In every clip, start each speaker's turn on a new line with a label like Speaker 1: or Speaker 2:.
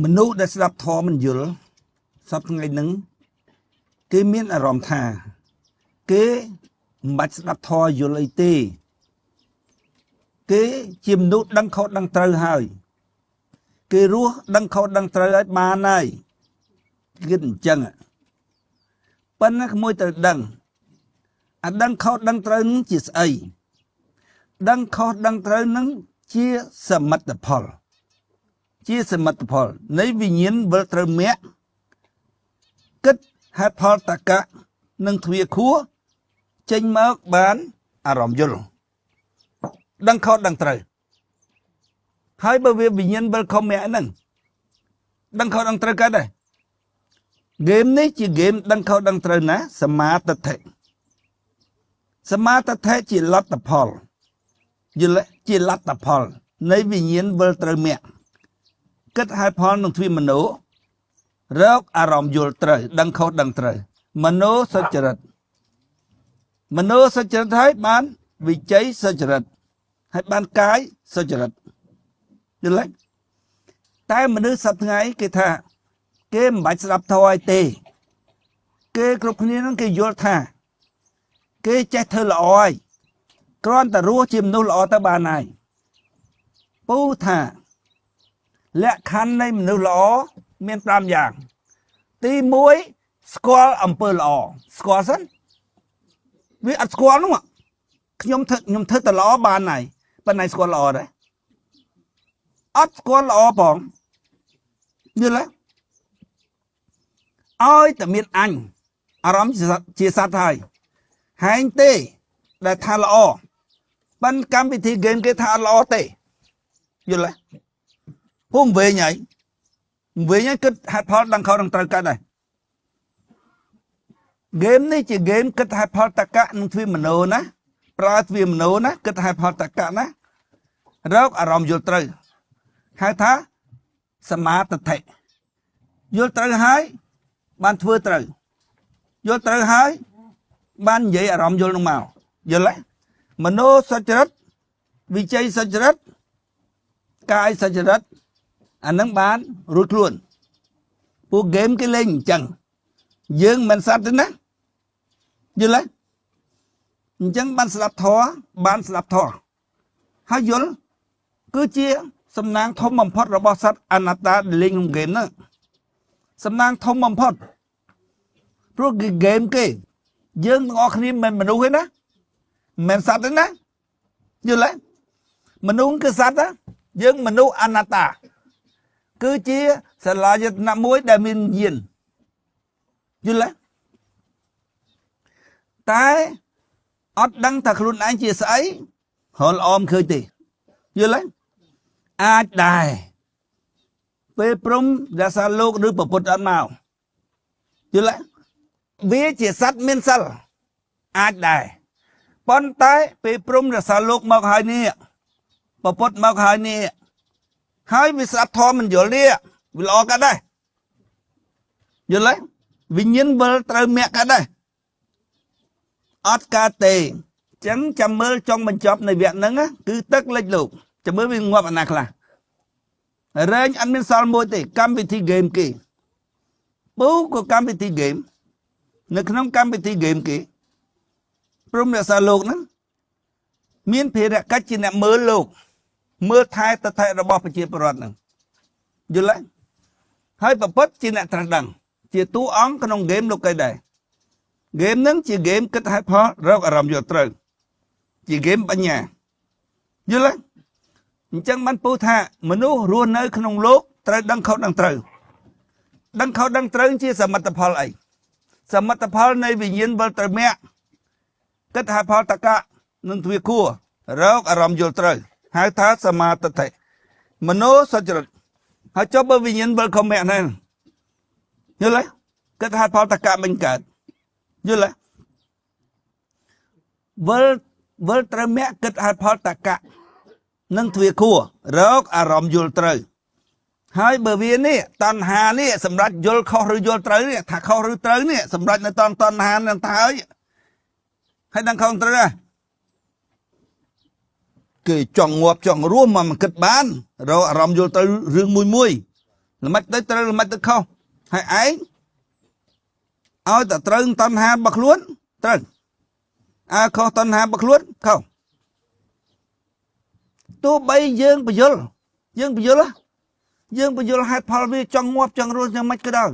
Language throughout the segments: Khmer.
Speaker 1: មនុស្សដែលស្ដាប់ធម៌មិនយល់សពថ្ងៃហ្នឹងគេមានអារម្មណ៍ថាគេមិនបាច់ស្ដាប់ធម៌យល់អីទេគេជាមនុស្សដឹងខុសដឹងត្រូវហើយគេរស់ដឹងខុសដឹងត្រូវហើយបានហើយគិតអញ្ចឹងប៉ុន្តែក្មួយត្រូវដឹងអាដឹងខុសដឹងត្រូវនឹងជាស្អីដឹងខុសដឹងត្រូវនឹងជាសមិទ្ធផលជាសមិទ្ធផលនៃវិញ្ញាណវិលត្រូវមគ្គគិតហេតុផលតកៈនិងទ្វាខួរចេញមកបានអារម្មណ៍យល់ដឹងខុសដឹងត្រូវហើយបើវាវិញ្ញាណវិលខុសមគ្គហ្នឹងដឹងខុសដឹងត្រូវកើតដែរហ្គេមនេះជាហ្គេមដឹងខុសដឹងត្រូវណាសមាទិដ្ឋិសមាទិដ្ឋិជាលទ្ធផលយល់ជាលទ្ធផលនៃវិញ្ញាណវិលត្រូវមគ្គគិតហេតុផលនឹងទ្វាមโนរកអារម្មណ៍យល់ត្រូវដឹងខុសដឹងត្រូវមโนសុចរិតមโนសុចរិតហើយបានវិជ័យសុចរិតហើយបានកាយសុចរិតយល់តែមនុស្សសប្តាហ៍ថ្ងៃគេថាគេមិនបាច់ស្ដាប់ធម៌ឲ្យទេគេគ្រប់គ្នានឹងគេយល់ថាគេចេះធ្វើល្អហើយគ្រាន់តែរស់ជាមនុស្សល្អទៅបានហើយពូថាលក្ខខណ្ឌនៃមនុស្សល្អមាន5យ៉ាងទី1ស្គាល់អំពើល្អស្គាល់សិនវាអត់ស្គាល់នោះខ្ញុំធ្វើតែល្អបានហើយប៉ុន្តែស្គាល់ល្អដែរអត់ស្គាល់ល្អផងយល់ទេឲ្យតែមានអញអារម្មណ៍ជាសត្វហើយហែងទេដែលថាល្អប៉ុន្តែកម្មវិធីហ្គេមគេថាអត់ល្អទេយល់ទេពុំវិញហើយគិតហេតុផលដឹងខុសដឹងត្រូវកើតដែរហ្គេមនេះជាហ្គេមគិតហេតុផលតកៈនិងទ្វាមโนណាប្រើទ្វាមโนណាគិតហេតុផលតកៈណារកអារម្មណ៍យល់ត្រូវហៅថាសមាទិដ្ឋិយល់ត្រូវហើយបានធ្វើត្រូវយល់ត្រូវហើយបាននិយាយអារម្មណ៍យល់នឹងមកយល់ទេមโนសុចរិតវិជ័យសុចរិតកាយសុចរិតអានឹងបានរួចខ្លួនពួកហ្គេមគេលេងអញ្ចឹងយើងមិនសត្វទេណាយល់ទេអញ្ចឹងបានស្ដាប់ធម៌បានស្ដាប់ធម៌ហើយយល់គឺជាសំណាងធំបំផុតរបស់សត្វអនត្តាដែលលេងក្នុងហ្គេមហ្នឹងសំណាងធំបំផុតព្រោះហ្គេមគេយើងទាំងអស់គ្នាមិនមនុស្សទេណាមិនសត្វទេណាយល់ទេមនុស្សគឺសត្វណាយើងមនុស្សអនត្តាគឺជាសាលាយតនៈមួយដែលមានយានយល់ទេតែអត់ដឹងថាខ្លួនឯងជាស្អីហល់អមឃើញទេយល់ទេអាចដែរពេលព្រំរសាលោកឬប្រពុតអត់មកយល់ទេវាជាសត្វមានសិលអាចដែរប៉ុន្តែពេលព្រំរសាលោកមកហើយនេះប្រពុតមកហើយនេះហើយវាស្ដាប់ធម៌មិនយល់នេះវាល្អកាត់ដែរយល់ទេវិញ្ញាណវិលត្រូវមគ្គកាត់ដែរអត់កើតទេអញ្ចឹងចាំមើលចុងបញ្ចប់នៃវគ្គហ្នឹងគឺទឹកលិចលោកចាំមើលវាងាប់អាណាខ្លះរែងអត់មានសល់មួយទេកម្មវិធីហ្គេមគេពូក៏កម្មវិធីហ្គេមនៅក្នុងកម្មវិធីហ្គេមគេព្រមរក្សាលោកហ្នឹងមានភារកិច្ចជាអ្នកមើលលោកមើលថែតថែរបស់ប្រជាពលរដ្ឋហ្នឹងយល់ទេហើយប្រពុតជាអ្នកត្រាស់ដឹងជាតួអង្គក្នុងហ្គេមលោកគេដែរហ្គេមហ្នឹងជាហ្គេមគិតហេតុផលរកអារម្មណ៍យល់ត្រូវជាហ្គេមបញ្ញាយល់ទេអញ្ចឹងបានពូថាមនុស្សរស់នៅក្នុងលោកត្រូវដឹងខុសដឹងត្រូវដឹងខុសដឹងត្រូវជាសមិទ្ធផលអីសមិទ្ធផលនៃវិញ្ញាណវិលត្រូវមគ្គគិតហេតុផលតកៈនិងទ្វាខួររកអារម្មណ៍យល់ត្រូវហៅថាសមាទិដ្ឋិមโนសុចរិតហើយចុះបើវិញ្ញាណវិលខុសមគ្គហ្នឹងយល់ទេគិតហេតុផលតកៈមិនកើតយល់ទេវិលត្រូវមគ្គគិតហេតុផលតកៈនឹងទ្វាខួររកអារម្មណ៍យល់ត្រូវហើយបើវានេះតណ្ហានេះសម្រាប់យល់ខុសឬយល់ត្រូវនេះថាខុសឬត្រូវនេះសម្រាប់នៅតណ្ហានឹងទៅហើយដឹងខុសត្រូវគេចង់ងាប់ចង់រស់មកគិតបានរកអារម្មណ៍យល់ត្រូវរឿងមួយ là mạch tới trời là mạch tới không hay ấy ôi ta trời tân hà bạc luôn trời không tân hà bạc luôn không tôi bay dương bây giờ á dương bây giờ hai phật vi trong ngọc trong rồi trong mạch cái đó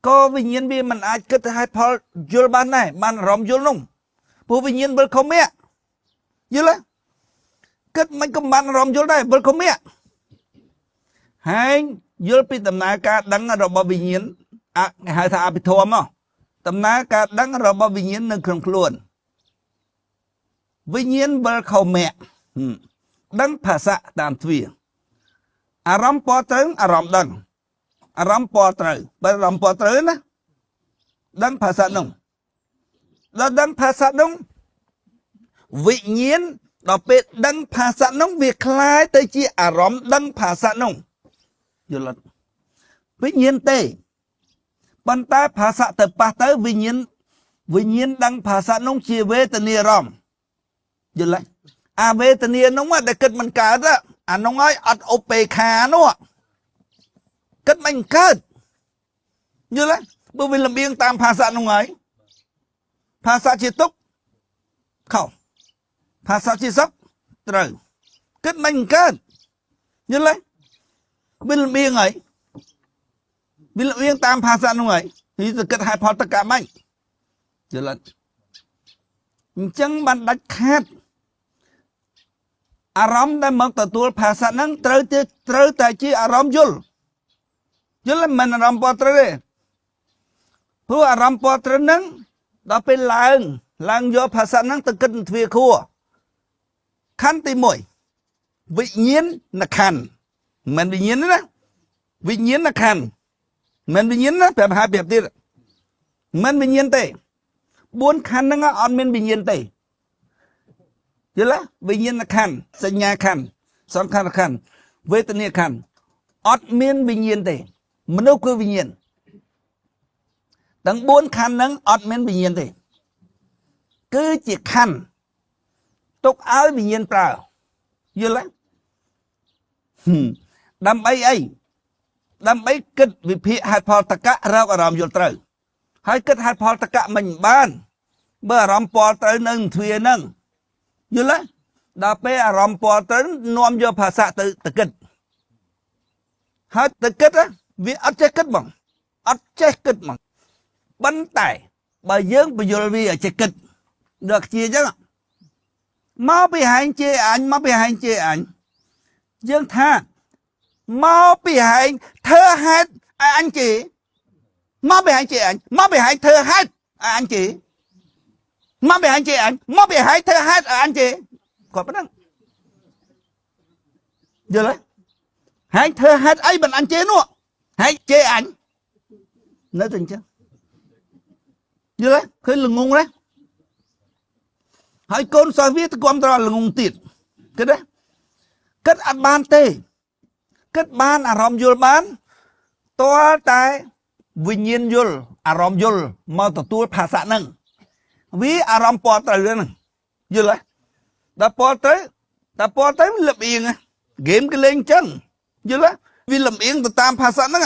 Speaker 1: có vì nhiên vì mình ai kết hai phật vô ban này ban rộng vô nung bố vì nhiên bớt không mẹ dữ lắm kết mấy công ban rộng vô đây bớt không mẹ hai vô bị tầm nai ca đắng ở bao vì nhiên hai thà bị thua mà tầm nai ca đắng ở bao vì nhiên nâng khổng luôn vì nhiên bớt không mẹ đắng phá xạ tạm thuyền ram po trứng ram đắng ram po trứng bởi ram po trứng á đắng phá xạ nung đó đắng phá xạ nung vị nhiên đó biết đắng phá xạ nung việc khai tới chi ram đắng phá xạ nung dù là vị nhiên tê bàn tay phá xạ từ phá tới vị nhiên đắng phá xạ nung chi về tên nia ram dù là về tên nia nung á để kết mình cả đó nung ấy ọt ốp bề khá nó kết mình kết như là bởi vì làm biếng tam phá xạ nung ấy phá xạ chi túc không phá xạ chi sốc rồi kết mình kết như là vì làm biếng ấy vì làm biếng tam phá xạ nung ấy thì kết hai phật tất cả mình như là chẳng bạn đạch khát ram đã mất từ tuổi phá xạ năng trời tại chi ram dul là mình ram po trờiผู้อารมณ์ปอตรนั้นเราเป็นลางโยภาษานั้นตะกันทวีครัวขั้นที่มวยวิญญาณนักขันมันวิญญาณนะวิญญาณนักขันมันวิญญาณนะแบบหาแบบที่มันวิญญาณเตะบุญขันนั่งอ่อนมันวิญญาณเตะเยอะละวิญญาณนักขันสัญญาขันสองขันขันเวทนาขันอ่อนมันวิญญาณเตะมนุษย์คือวิญญาณตั้ง4 khăn nắng ọt men bình nhiên thì cứ chỉ khăn tục áo bình nhiên trào như lắm đâm ấy kết vì phía hai phò tất cả rau ở rằm vô trời hai kết hai phò tất cả mình ban bữa rằm phò trời nâng thuyền nâng như lắm đã bé rằm phò trời nuông vô phà xạ tự kết hai tự kết á vì ớt chết kết bằng bánh tay bà dưỡng bà dù vì ở chạy kịch được chia chứ máu bị hành chê ảnh dưỡng tha máu bị hành thơ hát anh chị máu bị hành chê ảnh máu bị hành thơ hát anh chị máu bị hành chê ảnh máu bị hành thơ hát anh chị có bắt đăng giờ đấy hành thơ hát ấy bằng anh chế nữa hành chê ảnh nói tình chứ như đấy khơi là ngung đấy hai con soi viết con ta là ngung tiệt cái đấy kết ăn ban tê kết ban rom yul ban to tai vinh nhiên yul rom yul mà tụi tôi phá xạ nâng vì rom po tới nữa như đấy đã po tới lập yên game cái lên chân như đấy vì lập yên tụi tam phá xạ nâng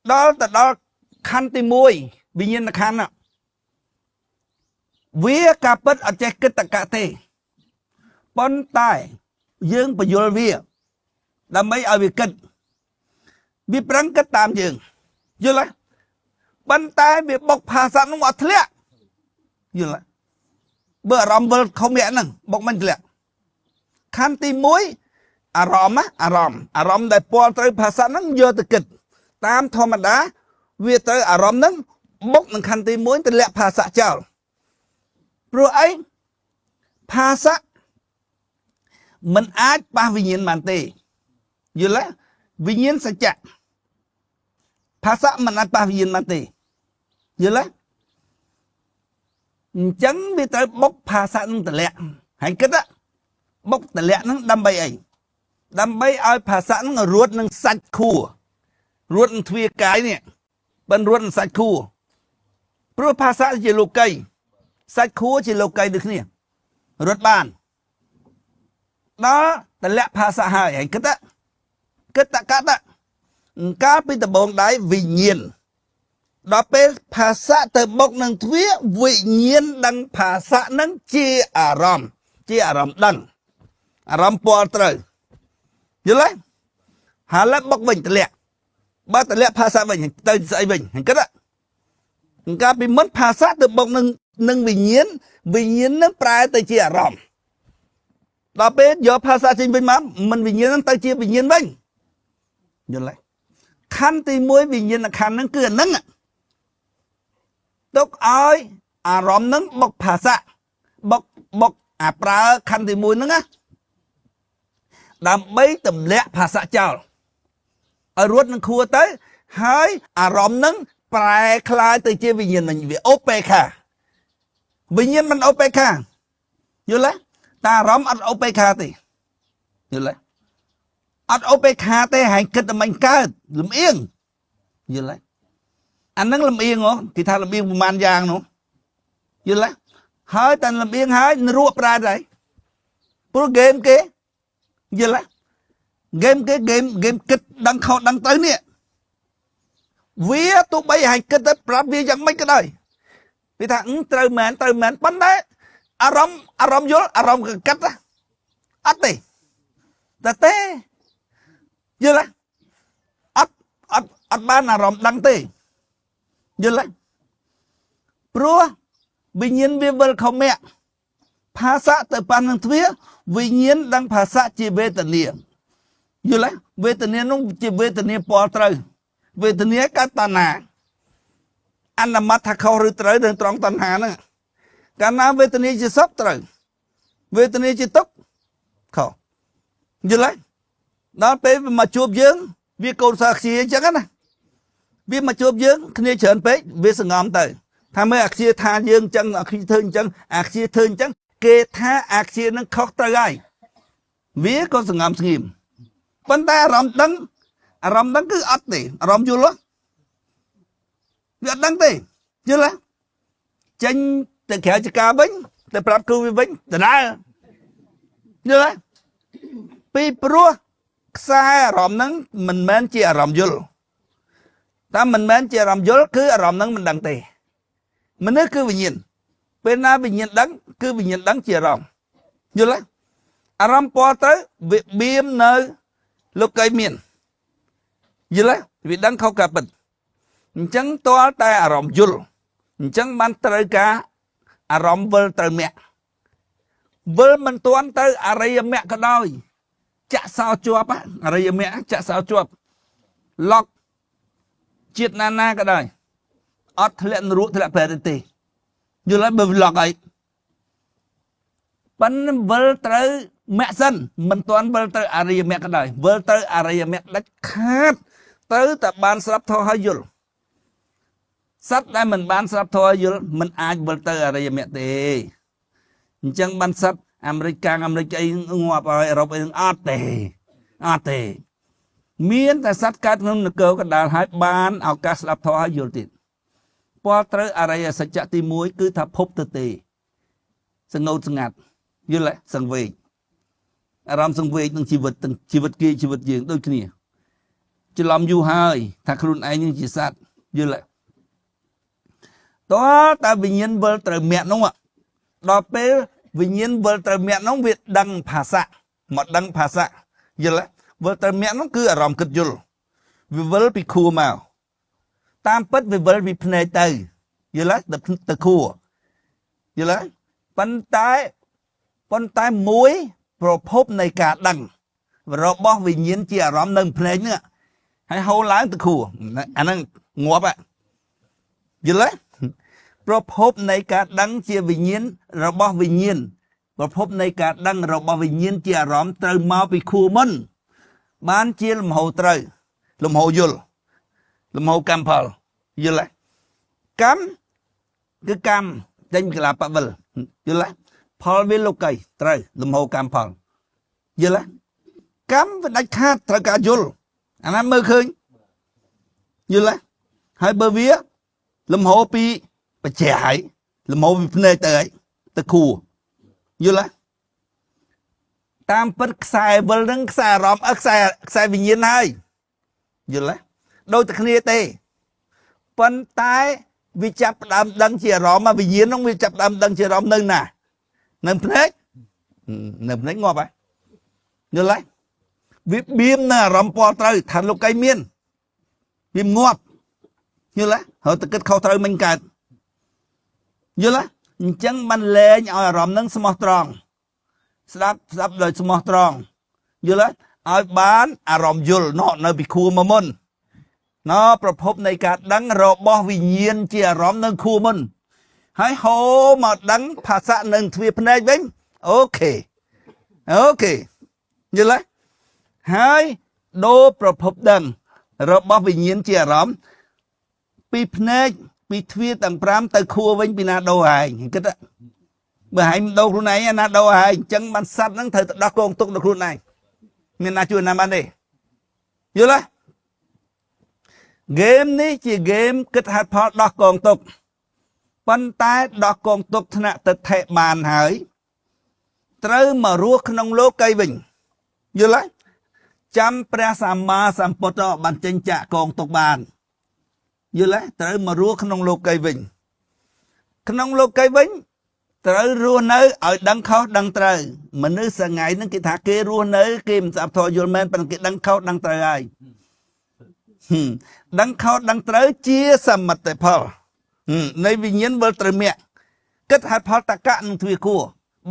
Speaker 1: đó khăn tì môi vì nhiên là khăn ạ vì cả bất ở trên kết tất cả thế bọn tài dương và dùl vì là mấy ở việc kết vì prang kết tạm dương dùl là bọn tài vì bọc phá sản nó ngọt lẹ dùl là bữa rõm bơ không mẹ nâng bọc mình lẹ khăn tìm mối rõm đại bỏ tới phá sản nó vô từ kết tam thô mặt đá vì tới rõm nâng bốc nâng khăn tí muối tới lẹ phá xạ chào rồi ấy phá xạ mình ách ba vì nhiên màn tê như là vì nhiên sẽ chạy phá xạ mình ách ba vì nhiên màn tê như là chẳng vì tới bốc phá xạ nâng tới lẹ hãy kết á bốc tới lẹ nâng đâm bay ấy đâm bay ai phá xạ nâng ruột nâng sạch khu ruột nâng thuê cái nè bên ruột nâng sạch khuเพราะภาษาจะโลกัยสัตว์คู่จะโลกัยดึกเนี่ยรถบ้านđóแต่ละภาษาหายก็ตะกัด cá bị tập bóng đáy vì nhiên đó bên phá xã từ bốc nâng thuyết vị nhiên đăng phá xã nâng chia ả rõm đăng ả rõm bò trời nhớ lấy hà lẽ bốc bình tờ lẹ ba tờ lẹ phá xã bình tờ dạy bình hình kết ạ cá bị mất phá xã từ bốc nâng vị nhiên nâng prai tờ chia ả rõm đó bên do phá xã trình bình mà mình vị nhiên nâng tờ chia vị nhiên bình nhớ lấy khăn thì mối vị nhiên là khăn nâng cửa nâng ạ tức ơi rõm nâng bốc phá xã bốc pra khăn thì mùi nâng á đàm bấy tầm lẹ phá xã chào ở ruột nâng khua tới hai rõm nâng prai khai từ chia vì nhiên mình vì ốp bê khá vì nhiên mình ốp bê khá nhớ lấy ta rõm ăn ốp bê khá thì nhớ lấy ăn ốp bê khá thì hành kết là mình ca làm yên nhớ lấy anh nâng làm yên hả thì thà làm yên một màn giang nữa nhớ lấy hơi tần làm yên hơi nó ruột ra rồi pro game kế nhớ lấy game kịch đăng khâu đăng tới nè vía tụi bây hành kịch tới prap vía chẳng mấy cái đời vì thằng trời mến bắn đấy arom vô arom cắt á ắt đi ta tê nhớ lấy ắt ban arom đăng tê nhớ lấy pro vì nhiên vi vơ không mẹ phá xã từ pan năng thuyết vì nhiên đang phá xã chỉ về tận niệm như lấy về tận niệm nó chỉ về tận niệm bỏ trời về tận niệm cái tàn hà anh làm mắt thắc khâu rồi trời đường tròn tàn hà nữa cái nào về tận niệm chỉ sắp trời về tận niệm chỉ tốc khâu như lấy đó bé mà chụp dưỡng vì cầu sạc gì chẳng á vì mà chụp dưỡng khi chởn bé vì sự ngầm tớiทำให้อักเสียทานยังจังอักเสียเทินจังอักเสียเทินจังเกท่าอักเสียนั้นเขาตายวิก็สงบสงิมปัญหาอารมณ์ตั้งคืออัดตีอารมณ์อยู่ล้วิอัดตั้งตีเยอะละจังแต่แขกจะกาบิ้งแต่ปรับคือบิ้งแต่ได้เยอะละปีปลัวสายอารมณ์นั้นมันแม้นจีอารมณ์ยุลถ้ามันแม้นจีอารมณ์ยุลคืออารมณ์นั้นมันดังตีมันนี่คือวิญญาณเป็นนาวิญญาณดังคือวิญญาณดังเจียรอมอยู่แล้วอารมณ์พอเตอเบียมเนยลูกไก่เมียนอยู่แล้ววิดังเขากลับเป็นจังตัวแต่อารมณ์ยุลจังมันเตยกาอารมณ์เวลเตยเมียเวลมันตัวเตยอะไรเมียก็ได้จะสาวจวบอะอะไรเมียจะสาวจวบล็อกจิตนาก็ได้อดทะเลนรู้ทะเลเปรตตีอยู่แล้วบลอกไอ้ปันเวลเตอร์แม่สันมันตัวเวลเตอร์อะไรแม่ก็ได้เวลเตอร์อะไรแม่ได้ขาดเตอร์แต่บานสลับทอให้ยุลสัตว์ได้มันบานสลับทอให้ยุลมันอาจเวลเตอร์อะไรแม่เตจังบานสัตว์อเมริกางัวไปเราไปอาเตมีนแต่สัตว์กัดมันเกิดก็ได้ให้บานเอาการสลับทอให้ยุลติดพอเตออะไรสัจจะที่มวยคือถ้าพบตัวตีสงบสงัดยืนแหละสังเวชอารมณ์สังเวชตั้งชีวิตกี่ชีวิตยืนด้วยគ្នាจะลำอยู่หายถ้าครุนไอ้ยังจีสัตยืนแหละตัวแต่วิญญาณเวลเตอร์เมียน้องอ่ะดอกเปวิญญาณเวลเตอร์เมียน้องเวทดังภาษาหมดดังภาษายืนแหละเวลเตอร์เมียน้องคืออารมณ์กึศยุลวิเวลปีคูมาตามปัดวิเวลวิพเนตยอยู่แล้วตะคูอยู่แล้วปันตายมวยประพบในการดังเราบอกวิญญาณเจียร้อมหนึ่งเพลงเนี่ยให้เฮาล้างตะคูอันนั้นงัวปะอยู่แล้วประพบในการดังเจียวิญญาณเราบอกวิญญาณประพบในการดังเราบอกวิญญาณเจียร้อมเติมมาไปคูมันบ้านเจียลมหูเตยลมหูยุลลมหูกัมพลอยู่แล้วกัมคือกรรมเด่นกลาปะเวลอยู่แล้วพอวิลุกไก่ไตรลมโหกรรมพออยู่แล้วกรรมเป็นดักขาดตระกายุลอันนั้นมือคืนอยู่แล้วให้เบอร์เวียลมโหปีไปแฉายลมโหปีเนยเตยตะคูอยู่แล้วตามปัดสายเวลนึงสายรอมสายวิญญาณให้อยู่แล้ว đôi ta khnia tê phân tai vì chập đam đăng chia rõm mà vì nhiên nó vì chập đam đăng chia rõm nâng nè nâng phết ngọt ấy nhớ lấy vì biếm nè rõm po trời thành lục cây miên biếm ngọt nhớ lấy họ tự kết khâu trời mình cả nhớ lấy chẳng ban lệ ở rõm nâng small strong sắp đời small strong nhớ lấy ở bán rõm dùl nó nơi bị khu mà môn nóประพบในการดังរបស់វិញ្ញាណជាអារម្មណ៍នឹងខួរមុនហើយហូរមកដឹងភាសានឹងទ្វាភ្នែកវិញអូខេយល់ទេហើយដូរប្រភពដឹងរបស់វិញ្ញាណជាអារម្មណ៍ពីភ្នែកពីទ្វាទាំង5ទៅខួរវិញពីណាដូរឯងគិតបើឯងដូរខ្លួនឯងណាដូរឯងអញ្ចឹងបានសัตว์ហ្នឹងត្រូវទៅដោះកងទុកដល់ខ្លួនឯងមានណាជួយណាបានទេយល់ទេเกมนี้ជាเกมគិតហេតុផលដោះកងទុកប៉ុន្តែដោះកងទុកថ្នាក់ទិដ្ឋិបានហើយត្រូវមករស់ក្នុងលោកីវិញយល់ទេចាំព្រះសម្មាសម្ពុទ្ធបានចេញចាក់កងទុកបានយល់ទេត្រូវមករស់ក្នុងលោកីវិញក្នុងលោកីវិញត្រូវរស់នៅឲ្យដឹងខុសដឹងត្រូវមនុស្សថ្ងៃហ្នឹងគេថាគេរស់នៅគេមិនស្អប់ធម៌យល់មែនប៉ុន្តែគេដឹងខុសដឹងត្រូវហើយដឹងខុសដឹងត្រូវជាសមិទ្ធផលនៃវិញ្ញាណវិលត្រូវមគ្គគិតហេតុផលតកៈនឹងទ្វាគួរ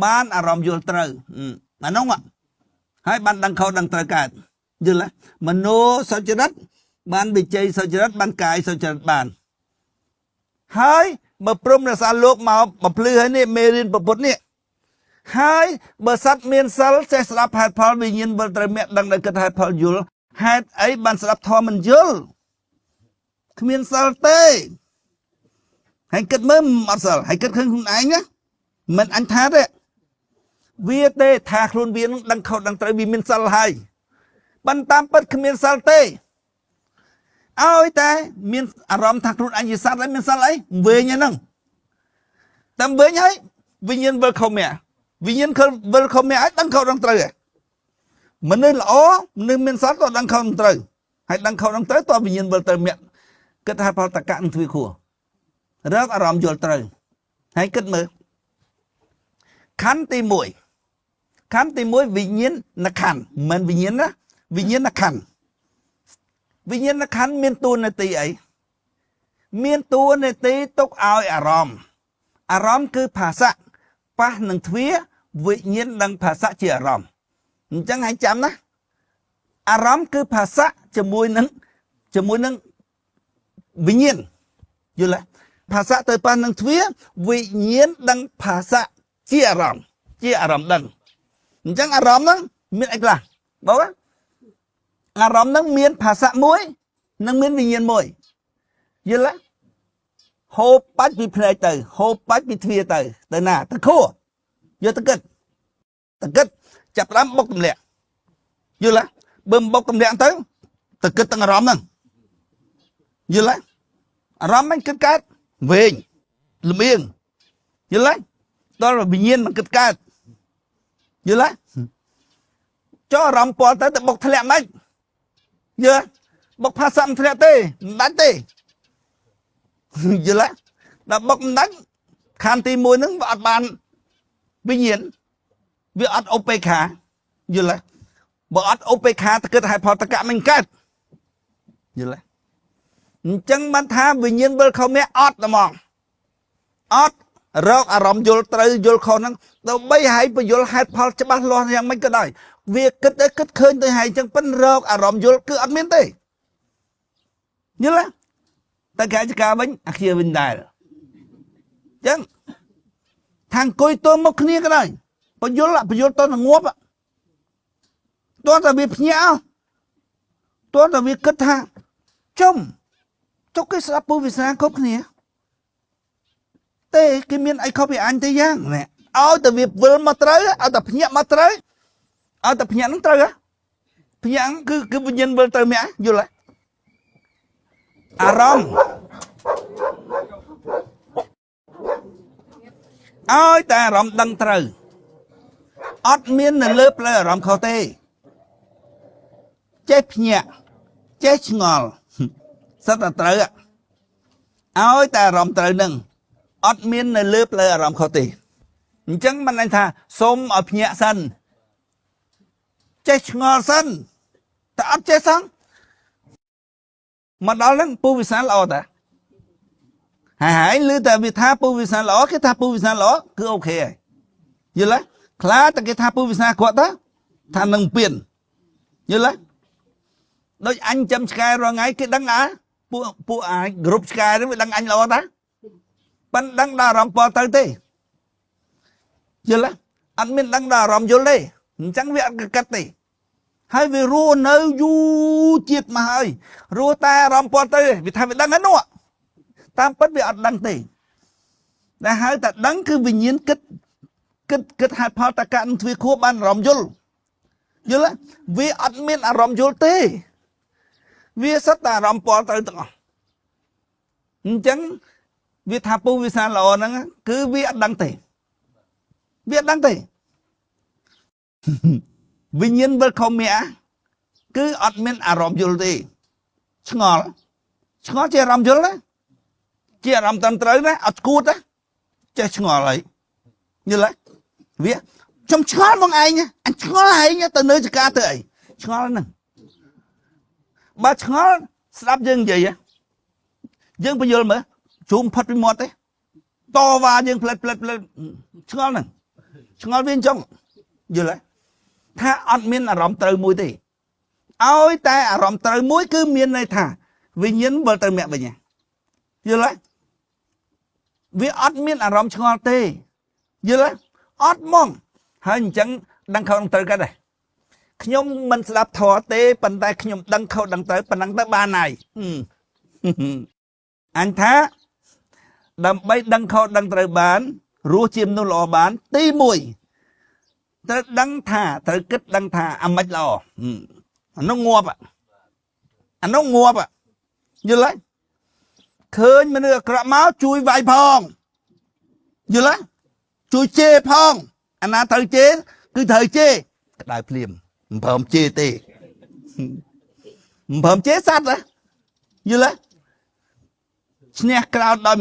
Speaker 1: បានអារម្មណ៍យល់ត្រូវអានោះហើយបានដឹងខុសដឹងត្រូវកើតយល់ទេមโนសុចរិតបានវិជ័យសុចរិតបានកាយសុចរិតបានហើយបើព្រមរសាលោកមកបំភ្លឺហើយនេះមេរៀនពុទ្ធនេះហើយបើសត្វមានសិលចេះស្ដាប់ហេតុផលវិញ្ញាណវិលត្រូវមគ្គដឹងដល់គិតហេតុផលយល់ហេតុអីបានស្ដាប់ធម៌មិនយល់គ្មានសិលទេហើយគិតមើលអត់សិលហើយគិតឃើញខ្លួនឯងណាមិនអញថាទេវាទេថាខ្លួនវានឹងដឹងខុសដឹងត្រូវវាមានសិលហើយប៉ុន្តែតាមពិតគ្មានសិលទេឲ្យតែមានអារម្មណ៍ថាខ្លួនអញជាសត្វហើយមានសិលអីវិញហ្នឹងតាមវិញហើយវិញ្ញាណវិលខុសមែវិញ្ញាណវិលខុសមែឲ្យដឹងខុសដឹងត្រូវឯងមនុស្សល្អមនុស្សមានសិលក៏ដឹងខុសដឹងត្រូវហើយដឹងខុសដឹងត្រូវតើវិញ្ញាណវិលត្រូវមគ្គគិតថាផលតកៈនឹងទ្វាខួររកអារម្មណ៍យល់ត្រូវហើយគិតមើលខណ្ឌទី1វិញ្ញាណខណ្ឌមិនវិញ្ញាណណាវិញ្ញាណខណ្ឌមានតួនាទីអីមានតួនាទីទុកឲ្យអារម្មណ៍គឺភាសាប៉ះនឹងទ្វាវិញ្ញាណដឹងភាសាជាអារម្មណ៍អញ្ចឹងឲ្យចាំណាអារម្មណ៍គឺភាសាជាមួយនឹងវិញ្ញាណយល់ទេភាសាទៅប៉ះនឹងទ្វាវិញ្ញាណដឹងភាសាជាអារម្មណ៍ដឹងអញ្ចឹងអារម្មណ៍ហ្នឹងមានអីខ្លះបងអារម្មណ៍ហ្នឹងមានភាសាមួយនិងមានវិញ្ញាណមួយយល់ទេហូបបាច់ពីភ្នែកទៅហូបបាច់ពីទ្វាទៅណាទៅខួរយកទៅគិតចាប់ផ្ដើមបុកទម្លាក់យល់ទេបើមិនបុកទម្លាក់ទៅគិតទាំងអារម្មណ៍ហ្នឹងយល់ទេអារម្មណ៍មិនគិតកើតវែងល្មៀងយល់ទេដល់វិញ្ញាណមិនគិតកើតយល់ទេចុះអារម្មណ៍ពលទៅបុកធ្លាក់មិនយល់បុកភាសាមិនធ្លាក់ទេមិនដាច់ទេយល់ទេដល់បុកមិនដាច់ខានទី1ហ្នឹងវាអត់បានវិញ្ញាណវាអត់ឧបេក្ខាយល់ទេបើអត់ឧបេក្ខាទៅគិតឲ្យផលតកៈមិនកើតយល់ទេអញ្ចឹងបានថាវិញ្ញាណវិលខុសមែអត់ហ្មងអត់រកអារម្មណ៍យល់ត្រូវយល់ខុសហ្នឹងដើម្បីឲ្យបញ្យល់ហេតុផលច្បាស់លាស់យ៉ាងម៉េចក៏ដោយវាគិតឃើញទៅហើយអញ្ចឹងប៉ិនរកអារម្មណ៍យល់គឺអត់មានទេយល់ទេតែកាយចការវិញអាគាវិញដែរអញ្ចឹងថាអង្គុយទល់មុខគ្នាក៏ដោយបញ្យល់តទៅងាប់តោះតែវាភ្ញាក់តោះតែវាគិតថាចុំគេស្ដាប់ពុវិសាគ្រប់គ្នាទេគេមានអីខុសពីអញទេយ៉ាងនេះឲ្យតែវាវិលមកត្រូវឲ្យតែភ្ញាក់មកត្រូវឲ្យតែភ្ញាក់ហ្នឹងត្រូវភ្ញាក់គឺវិញ្ញាណវិលត្រូវមាក់យល់ទេអារម្មណ៍ឲ្យតែអារម្មណ៍ដឹងត្រូវអត់មាននៅលើផ្លូវអារម្មណ៍ខុសទេចេះភ្ញាក់ចេះឆ្ងល់ សិតតែត្រូវឲ្យតែអារម្មណ៍ត្រូវនឹងអត់មាននៅលើផ្លូវអារម្មណ៍ខុសទេអញ្ចឹងមិនន័យថាសូមឲ្យភ្ញាក់សិនចេះឆ្ងល់សិនតែអត់ចេះសោះមកដល់ហ្នឹងពូវិសាលល្អតាហើយឮតែវាថាពូវិសាលល្អគេថាពូវិសាលល្អគឺអូខេហើយយល់ទេខ្លាតែគេថាពូវិសាលគាត់ថានឹងពៀនយល់ទេដូចអញចាំឆ្កែរាល់ថ្ងៃគេដឹងពួកអាគ្រប់ឆ្កែហ្នឹងវាដឹងអញល្អតាប៉ិនដឹងដល់អារម្មណ៍ពលទៅទេយល់ទេអត់មានដឹងដល់អារម្មណ៍យល់ទេអញ្ចឹងវាអត់កកិតទេហើយវារស់នៅយូរជាតិមកហើយរស់តែអារម្មណ៍ពលទៅវាថាវាដឹងហ្នឹងតាមពិតវាអត់ដឹងទេដែលហៅតែដឹងគឺវិញ្ញាណគិតហេតុផលតកៈនឹងទ្វាខួបបានអារម្មណ៍យល់ទេវាអត់មានអារម្មណ៍យល់ទេវាសិតតែអារម្មណ៍ពលទៅទាំងអស់អញ្ចឹងវាថាពូវិសាលល្អហ្នឹងគឺវាអត់ដឹងទេវាអត់ដឹងទេវិញ្ញាណវិលខំមាគឺអត់មានអារម្មណ៍យល់ទេឆ្ងល់ជាអារម្មណ៍យល់ណាជាអារម្មណ៍ត្រឹមត្រូវណាអត់ស្គួតណាចេះឆ្ងល់ហើយយល់ទេវាខ្ញុំឆ្ងល់មកឯងអញឆ្ងល់ឯងទៅនៅចកាទៅអីឆ្ងល់ហ្នឹងបើឆ្ងល់ស្ដាប់យើងនិយាយយើងបញ្យល់មើលជុំផុតពីមាត់ទេតវ៉ាយើងផ្លិតឆ្ងល់ហ្នឹងឆ្ងល់វាអញ្ចឹងយល់ទេថាអត់មានអារម្មណ៍ត្រូវមួយទេឲ្យតែអារម្មណ៍ត្រូវមួយគឺមានន័យថាវិញ្ញាណវិលទៅមាក់វិញយល់ទេវាអត់មានអារម្មណ៍ឆ្ងល់ទេយល់ទេអត់ហ្មងហើយអញ្ចឹងដឹងខុសដឹងត្រូវកើតដែរខ្ញុំមិនស្ដាប់ធម៌ទេប៉ុន្តែខ្ញុំដឹងខុសដឹងត្រូវប៉ុណ្ណឹងទៅបានហើយអញថាដើម្បីដឹងខុសដឹងត្រូវបានរស់ជាមនុស្សល្អបានទី1ត្រូវដឹងថាត្រូវគិតដឹងថាអាម៉េចល្អអានោះងាប់យល់ទេឃើញមនុស្សអាក្រក់មកជួយវាយផងយល់ទេជួយជេរផងអាណាត្រូវជេរគឺត្រូវជេរក្តៅភ្លាមមិនព្រមជេរទេមិនព្រមជេរសត្វយល់ទេឈ្នះក្រោតដោយ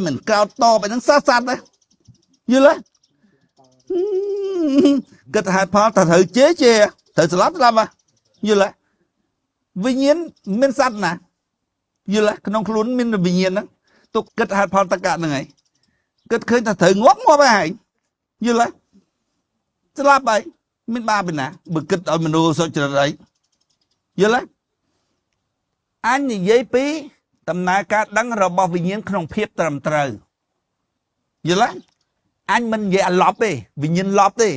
Speaker 1: មិនក្រោតតបអីហ្នឹងសត្វយល់ទេគិតហេតុផលថាត្រូវជេរត្រូវស្លាប់យល់ទេវិញ្ញាណមានសត្វណាយល់ទេក្នុងខ្លួនមានវិញ្ញាណហ្នឹងទុកគិតហេតុផលតកៈហ្នឹងហើយគិតឃើញថាត្រូវងាប់ហើយយល់ទេស្លាប់ហើយមានបាបឯណាបើគិតឲ្យមនុស្សសុចរិតអីយល់ទេអញនិយាយពីដំណើរការដឹងរបស់វិញ្ញាណក្នុងភាពត្រឹមត្រូវយល់ទេអញមិននិយាយអាឡប់ទេវិញ្ញាណឡប់ទេ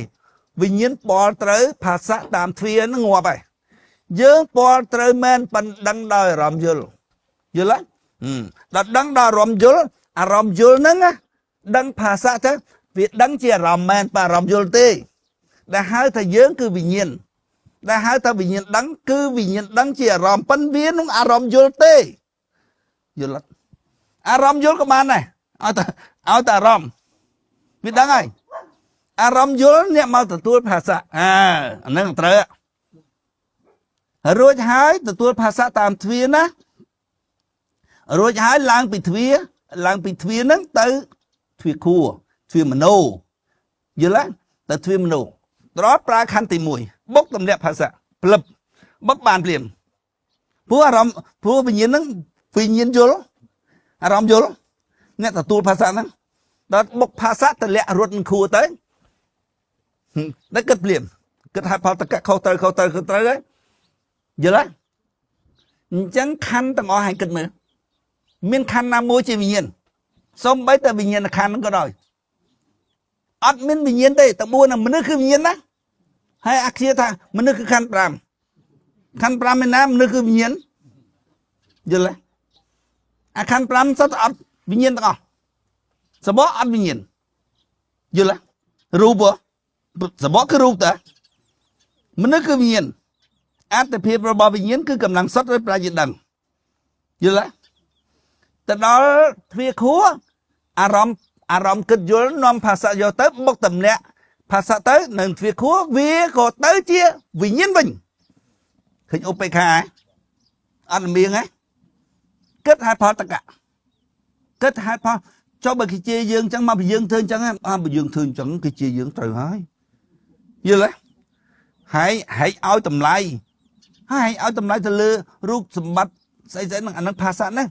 Speaker 1: វិញ្ញាណពលត្រូវភាសាតាមទ្វារហ្នឹងងាប់ហើយយើងពលត្រូវមែនប៉ុណ្ដឹងដោយអារម្មណ៍យល់ទេដល់ដឹងដល់អារម្មណ៍យល់ហ្នឹងដឹងភាសាទៅវាដឹងជាអារម្មណ៍មែនបើអារម្មណ៍យល់ទេដែលហៅថាយើងគឺវិញ្ញាណដែលហៅថាវិញ្ញាណដឹងគឺវិញ្ញាណដឹងជាអារម្មណ៍ប៉ុន្តែវានឹងអារម្មណ៍យល់ទេយល់ទេអារម្មណ៍យល់ក៏បានដែរឲ្យតែអារម្មណ៍វាដឹងហើយអារម្មណ៍យល់អ្នកមកទទួលភាសាអាហ្នឹងត្រូវរួចហើយទទួលភាសាតាមទ្វារណារួចហើយឡើងពីទ្វារហ្នឹងទៅទ្វារខួរទ្វារមโนយល់ទេទៅទ្វារមโนដល់ប្រើខណ្ឌទី1បុកទម្លាក់ភាសាផ្លឹបបុកបានភ្លាមព្រោះអារម្មណ៍ព្រោះវិញ្ញាណហ្នឹងវិញ្ញាណយល់អារម្មណ៍យល់អ្នកទទួលភាសាហ្នឹងដល់បុកភាសាទម្លាក់រត់នឹងខួរទៅដល់គិតភ្លាមគិតហេតុផលតកៈខុសត្រូវហើយយល់ទេអញ្ចឹងខណ្ឌទាំងអស់ឲ្យគិតមើលមានខណ្ឌណាមួយជាវិញ្ញាណសូម្បីតែវិញ្ញាណខណ្ឌហ្នឹងក៏ដោយអត់មានវិញ្ញាណទេតែ4ណាមនុស្សគឺវិញ្ញាណណាហើយអាគាថាមនុស្សគឺខណ្ឌ5ឯណាមនុស្សគឺវិញ្ញាណយល់ទេអាខណ្ឌ5សុទ្ធអត់វិញ្ញាណទាំងអស់សបកអត់វិញ្ញាណយល់ទេរូបសបកគឺរូបតាមនុស្សគឺវិញ្ញាណអត្តភាពរបស់វិញ្ញាណគឺកម្លាំងសុទ្ធដោយប្រាជ្ញាដឹងយល់ទេទៅដល់ទ្វារខួរអារម្មណ៍គិតយល់នាំភាសាយកទៅបុកទម្លាក់ភាសាទៅនៅទ្វារខួរវាក៏ទៅជាវិញ្ញាណវិញឃើញឧបេក្ខាអត់លំៀងហ៎ kết hai phật tất cả kết hai phật cho bà cái chia dương chẳng mà bị dương thương chẳng bị dương thương chẳng cái chia dương trời hỏi như đấy hãy ao tầm lại hãy ao tầm lại từ lư rút sầm bát xây dựng anh phá sản đấy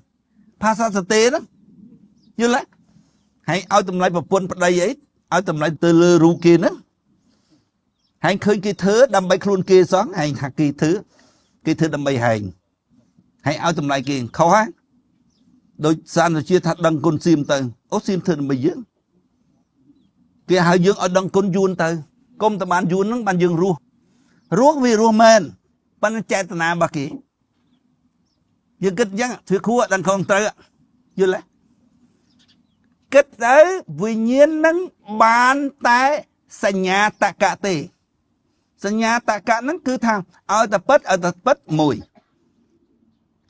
Speaker 1: phá sản tế đó như đấy hãy ao tầm lại vào quân đây ấy ao tầm lại từ lư rú kia nữa hãy khơi cái thứ đâm bay khuôn kia sáng hãy hạt cái thứ đâm bay hành hãy ao tầm lại kia khó hết đôi san rồi chia thật đăng côn sim từ ố sim thường mày dưỡng kia hai dưỡng ở đăng côn yuan từ công ta bàn yuan nó bàn dương ruột vì ruột men ban chạy tận nào bà kỹ dương kết nhá thuyết khua đăng không tới dương lấy kết tới vì nhiên nâng bàn tay sanh nhà tạ cả tề sanh nhà tạ cả nâng cứ thang ở tập bất mùi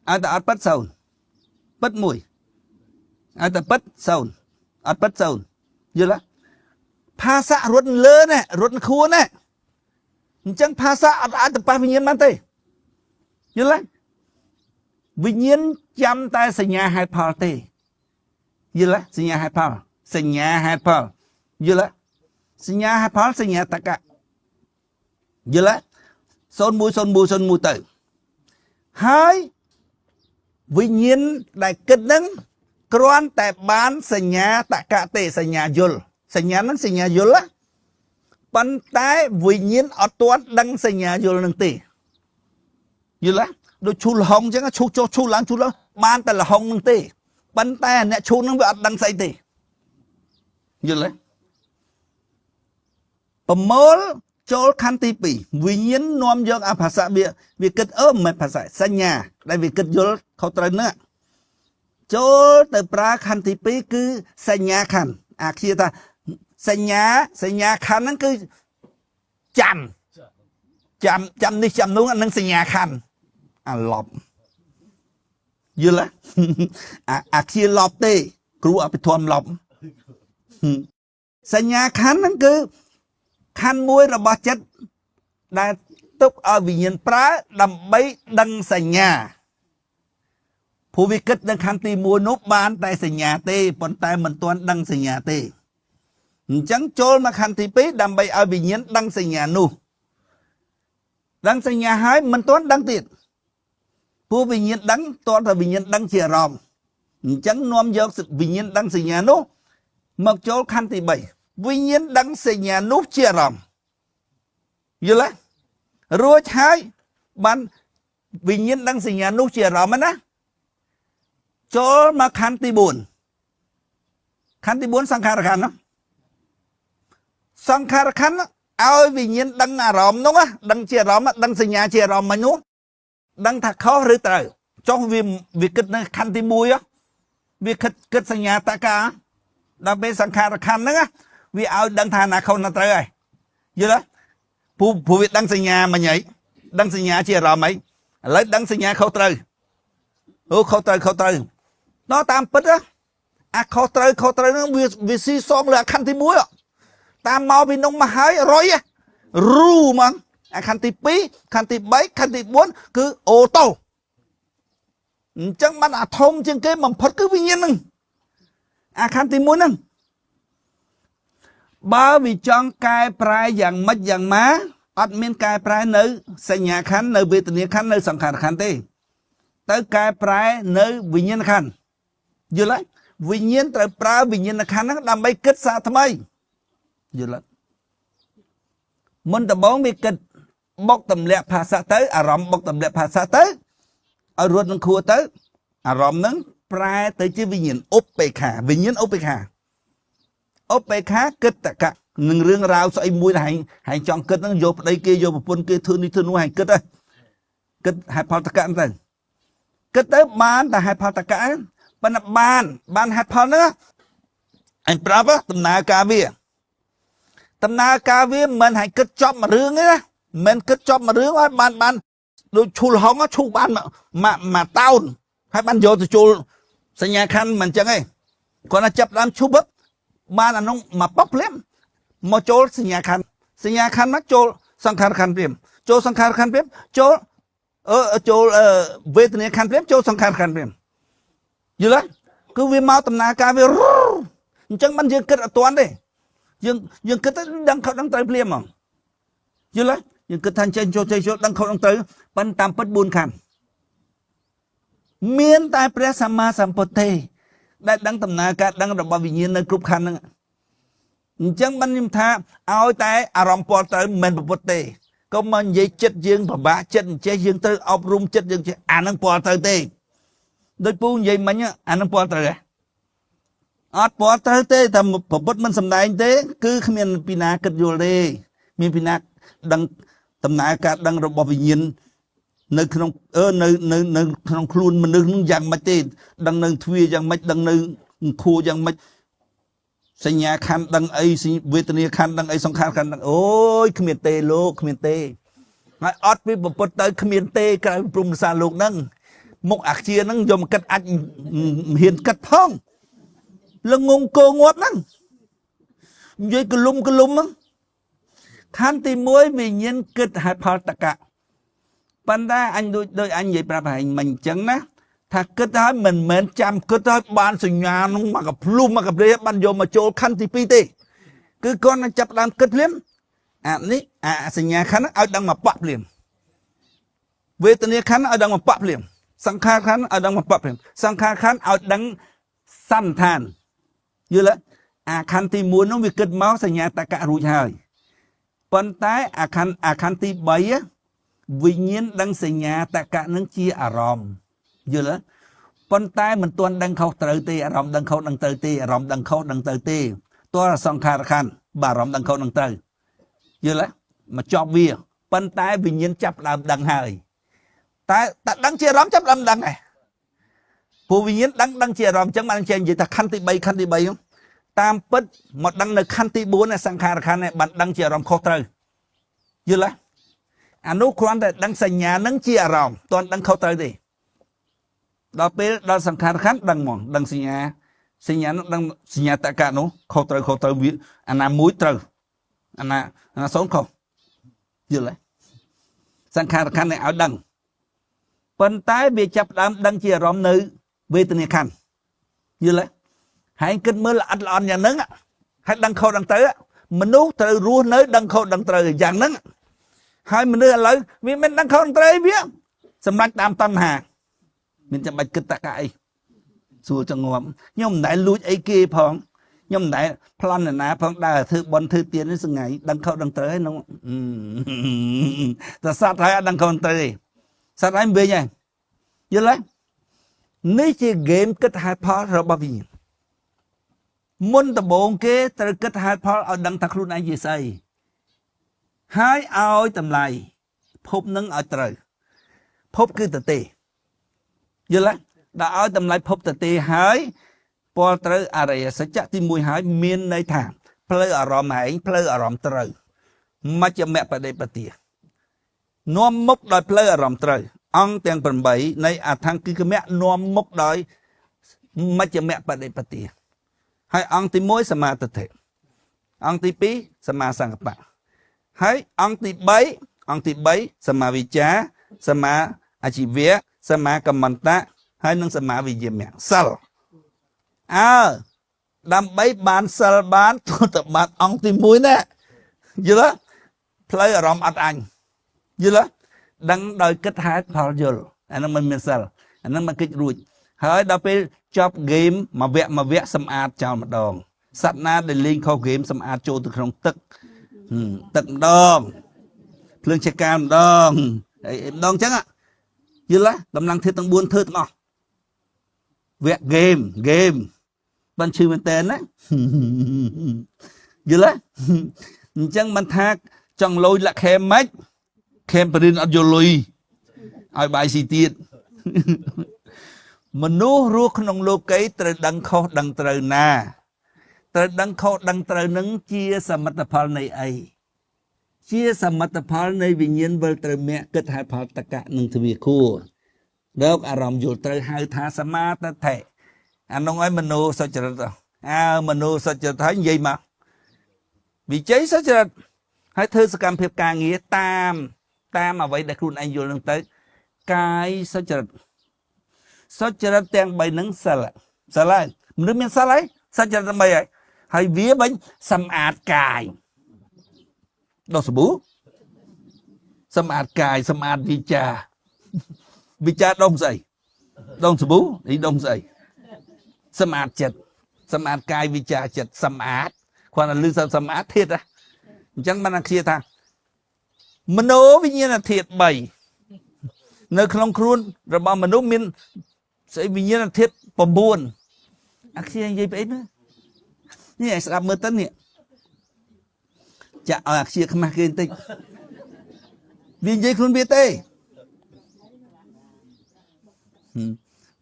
Speaker 1: ở tập bất sầu bất mùi ở tập bất sầu ở bất sầu như là pha xạ ruột lơ này ruột khua này chẳng pha xạ ở tập ba nhiên mang tê như là vì nhiên chăm tay sanh nhà hai phò tê như là sanh nhà hai phò sanh nhà hai phò như là sanh nhà hai phò sanh nhà tất cả như là son mùi tử hai vì nhiên đại kết nâng kron tại bán sanh nhà tất cả tê sanh nhà dul sanh nhà nâng sanh nhà dul á ban tay vì nhiên ở toán đăng sanh nhà dul nâng tê như là đôi chu hồng chứ chu láng ban tại là hồng nâng tê ban tay nè chu nâng bị đăng say tê như là bầm mol cho khăn tì pì vì nhiên nom dương à phá xã bịa vì kết ôm mà phá xã sanh nhà đại vì kết dul khâu trời nữa cho từ pra khăn tì pì cứ sanh nhà khăn à kia ta sanh nhà khăn nó cứ chăm đi chăm đúng anh nâng sanh nhà khăn à lọp như là à kia lọp tê cú ở bị thòm lọp sanh nhà khăn nó cứ khăn muối là bao chất đã túc ở vì nhiên pra đầm bấy đăng sanh nhàผู้วิกฤตดังคันตีมัวนุบานแต่สัญญาเตปนแต่มันตัวดังสัญญาเตจังโจลมาคันตีปีดำใบเอาวิญญาณดังสัญญานูดังสัญญาหายมันตัวดังติดผู้วิญญาณดังตัวแต่วิญญาณดังเชียรอมจังนวมยกสิวิญญาณดังสัญญานูมักโจลคันตีใบวิญญาณดังสัญญานูเชียรอมอยู่ละรู้ใช้บันวิญญาณดังสัญญานูเชียรอมมันนะโจมาคันติบุญสังขารขันเนาะสังขารขันเอาวิญญาณดังอารมณ์นู้นอะดังเชียรอมดังสัญญาเชียรอมมันนู้นดังถักเขาหรือเตยจ้องวิกฤตในคันติบุญอะวิกฤตสัญญาตากาดังเป็นสังขารขันนึงอะวิเอาดังฐานะเขาหน้าเตยเยอะเลยผู้วิดังสัญญามันใหญ่ดังสัญญาเชียรอมไหมแล้วดังสัญญาเขาเตยเขาเตยnó tam bứt á à khâu trời nó vì si son là khăn tí muối ạ tam mau vì nông mà hái rồi á ru mà à khăn tí pí khăn tí bấy khăn tí bốn cứ ô tô chẳng bắt à thông trên cái mầm phật cứ vì nhiên nâng à khăn tí muối nâng ba vì chọn cài prai dạng mất dạng má ọt miên cài prai nữ xây nhà khăn nữ về tình khăn nữ sẵn khăn khăn tê tới cài prai nữ vì nhiên khăn dữ lắm vì nhiên trời pra vì nhiên là khả năng làm bay kết xa tham ấy dữ lắm mình ta bóng bị kết bóc tầm lẹ phá xa tới à rõm bóc tầm lẹ phá xa tới ở ruột nó khua tới à rõm nâng pra tới chứ vì nhiên ốp bê khả vì nhiên ốp bê khả kết tất cả nâng rương rào xoay mùi là hành chọn kết nó vô đây kia vô một quân kia thương đi thương nuôi hành kết đây kết hai phao tất cả rồi kết tới bán là hai phao tất cả ban hạt phao nữa anh bravo tầm na cà vía mình hãy kết chóp mà rương ấy mình kết chóp mà rương ấy ban đôi chul hóng á chul ban mà tao hay ban vô từ chul xây nhà khăn mình chẳng ấy còn là chấp làm chul bắp ban là nó mà bóc lém mà chul xây nhà khăn nó chul sang khăn phim chul về từ nhà khăn phim chul sang khăn phim យល់ទេគឺវាមកដំណើរការវាអញ្ចឹងមិនយើងគិតអត់ទាន់ទេយើងគិតទៅដឹងខុសដឹងត្រូវភ្លាមហ្មងយល់ទេយើងគិតថាចេញចូលដឹងខុសដឹងត្រូវប៉ុន្តែតាមពិត4ខណ្ឌមានតែព្រះសម្មាសម្ពុទ្ធទេដែលដឹងដំណើរការដឹងរបស់វិញ្ញាណនៅគ្រប់ខណ្ឌហ្នឹងអញ្ចឹងបានខ្ញុំថាឲ្យតែអារម្មណ៍ពលត្រូវមិនមែនពុទ្ធទេកុំមកនិយាយចិត្តយើងពិបាកចិត្តអញ្ចេះយើងត្រូវអប់រំចិត្តយើងចេះអានឹងពលត្រូវទេដូចពូនិយាយមិញអានឹងពលត្រូវហ៎អត់ពលត្រូវទេតែពុទ្ធមិនសំដែងទេគឺគ្មានពីណាគិតយល់ទេមានពីណាដឹងដំណើរការដឹងរបស់វិញ្ញាណនៅក្នុងនៅក្នុងខ្លួនមនុស្សនឹងយ៉ាងម៉េចទេដឹងនៅទ្វាយ៉ាងម៉េចដឹងនៅខួរយ៉ាងម៉េចសញ្ញាខណ្ឌដឹងអីវេទនាខណ្ឌដឹងអីសង្ខារខណ្ឌដឹងអូយគ្មានទេលោកគ្មានទេហើយអត់ពីពុទ្ធទៅគ្មានទេក្រៅព្រំសាលោកហ្នឹងមុខអាខ្ជាហ្នឹងយកមកគិតអាចហ៊ានគិតផងល្ងងគោងាប់ហ្នឹងនិយាយកលុំហ្នឹងខណ្ឌទី1វិញ្ញាណគិតហេតុផលតកៈប៉ុន្តែអញដូចអញនិយាយប្រាប់ឯងមិញអញ្ចឹងណាថាគិតហើយមិនមែនចាំគិតហើយបានសញ្ញានោះមកកភ្លុំមកកព្រាបានយកមកចូលខណ្ឌទី2ទេគឺគាត់នឹងចាប់ដើមគិតភ្លាមអានេះអាសញ្ញាខណ្ឌឲ្យដឹងមកប៉ភ្លាមវេទនាខណ្ឌឲ្យដឹងមកប៉ភ្លាមសង្ខារខណ្ឌឲ្យដឹងមកប៉ភ្លាមសង្ខារខណ្ឌឲ្យដឹងសន្តានយល់ទេអាខណ្ឌទី1នោះវាគិតមកសញ្ញាតកៈរួចហើយប៉ុន្តែអាខណ្ឌទី3វិញ្ញាណដឹងសញ្ញាតកៈនឹងជាអារម្មណ៍យល់ទេប៉ុន្តែមិនទាន់ដឹងខុសត្រូវទេអារម្មណ៍ដឹងខុសដឹងត្រូវទេអារម្មណ៍ដឹងខុសដឹងត្រូវទេតើសង្ខារខណ្ឌបាទអារម្មណ៍ដឹងខុសដឹងត្រូវយល់ទេមកចប់វាប៉ុន្តែវិញ្ញាណចាប់ដើមដឹងហើយតែដឹងជាអារម្មណ៍ចាប់ដើមដឹងដែរព្រោះវិញ្ញាណដឹងជាអារម្មណ៍អញ្ចឹងបានចេះនិយាយថាខណ្ឌទី3ហ្នឹងតាមពិតមកដឹងនៅខណ្ឌទី4សង្ខារខណ្ឌបានដឹងជាអារម្មណ៍ខុសត្រូវយល់ទេអានោះគ្រាន់តែដឹងសញ្ញានឹងជាអារម្មណ៍តន់ដឹងខុសត្រូវទេដល់ពេលដល់សង្ខារខណ្ឌដឹងហ្មងដឹងសញ្ញានោះដឹងសញ្ញាតកៈនោះខុសត្រូវវាអាណាមួយត្រូវអាណាសូនខុសយល់ទេសង្ខារខណ្ឌនេះឲ្យដឹងប៉ុន្តែវាចាប់ដើមដឹងជាអារម្មណ៍នៅវេទនាខណ្ឌយល់ទេហើយគិតមើលល្អិតល្អន់យ៉ាងហ្នឹងហើយដឹងខុសដឹងត្រូវមនុស្សត្រូវរស់នៅដឹងខុសដឹងត្រូវយ៉ាងហ្នឹងហើយមនុស្សឥឡូវវាមិនដឹងខុសដឹងត្រូវវាសម្រាប់តាមតណ្ហាមានចាំបាច់គិតតកៈអីសួរចងងាប់ខ្ញុំមិនដែលលួចអីគេផងខ្ញុំមិនដែលប្លន់ណាផងដើរធ្វើបន់ធ្វើទៀននេះសងៃដឹងខុសដឹងត្រូវហើយនោះតែសត្វហើយអត់ដឹងខុសដឹងត្រូវទេសត្វហើយវិញហើយយល់ទេនេះជាហ្គេមគិតហេតុផលរបស់វិញ្ញាណមុនដំបូងគេត្រូវគិតហេតុផលឲ្យដឹងថាខ្លួនឯងជាស្អីហើយឲ្យតម្លៃភពនឹងឲ្យត្រូវភពគឺតទេយល់ទេដល់ឲ្យតម្លៃភពតទេហើយពលត្រូវអរិយសច្ចៈទី1ហើយមានន័យថាផ្លូវអារម្មណ៍ឯងផ្លូវអារម្មណ៍ត្រូវមជ្ឈមបដិបទានាំមុខដោយផ្លូវអារម្មណ៍ត្រូវអង្គទាំង8នៃអថង្គិកមៈនាំមុខដោយមជ្ឈមបដិបទាហើយអង្គទី1សមាទិដ្ឋិអង្គទី2សមាសង្កប្បៈហើយអង្គទី3សមាវិជ្ជាសមាអាជីវៈសមាកម្មន្តៈហើយនឹងសមាវិជ្ជាមៈសិលដើម្បីបានសិលបានទៅបានអង្គទី1ណាយល់ទេផ្លូវអារម្មណ៍អត់អញយល់ទេដឹងដោយគិតហេតុផលយល់អានឹងមិនមានសិលអានឹងមិនគិតរួចហើយដល់ពេលចប់ហ្គេមមួយវគ្គសម្អាតចោលម្ដងសត្វណាដែលលេងខុសហ្គេមសម្អាតចូលទៅក្នុងទឹកម្ដងភ្លើងឆេកាម្ដងហើយម្ដងអញ្ចឹងយល់ទេកម្លាំងធាតុទាំង4ធ្វើទាំងអស់វគ្គហ្គេមបានឈឺមែនតើណាយល់ទេអញ្ចឹងមិនថាចង់លុយលាក់ខេមម៉េចខេមបរិនអត់យកលុយឲ្យបាយស៊ីទៀតមនុស្សរស់ក្នុងលោកីត្រូវដឹងខុសដឹងត្រូវណាត្រូវដឹងខុសដឹងត្រូវនឹងជាសមិទ្ធផលនៃអីជាសមិទ្ធផលនៃវិញ្ញាណវិលត្រូវមគ្គគិតហេតុផលតកៈនឹងទ្វាគួររកអារម្មណ៍យល់ត្រូវហៅថាសមាទិដ្ឋិអានោះឲ្យមនោសច្ចរិតមនោសច្ចរិតហើយនិយាយមកវិជ័យសច្ចរិតហើយធ្វើសកម្មភាពការងារតាមអ្វីដែលខ្លួនឯងយល់នឹងទៅកាយសច្ចរិត សុចរិតទាំង3នឹងសិលហើយមនុស្សមានសិលហើយសុចរិត3ហើយវាវិញសម្អាតកាយដុសសាប៊ូសម្អាតកាយសម្អាតវិចាដុំស្អីដុំសាប៊ូនេះដុំស្អីសម្អាតចិត្តសម្អាតកាយវិចាចិត្តសម្អាតគាត់តែលឺសម្អាតធាតុណាអញ្ចឹងបានគេថាមโนវិញ្ញាណធាតុ3នៅក្នុងខ្លួនរបស់មនុស្សមានស្អីវិញ្ញាណធាតុ9អាខ្ជានិយាយពីអីនេះឯងស្ដាប់មើលទៅនេះចាក់ឲ្យអាខ្ជាខ្មាស់គេបន្តិចវានិយាយខ្លួនវាទេ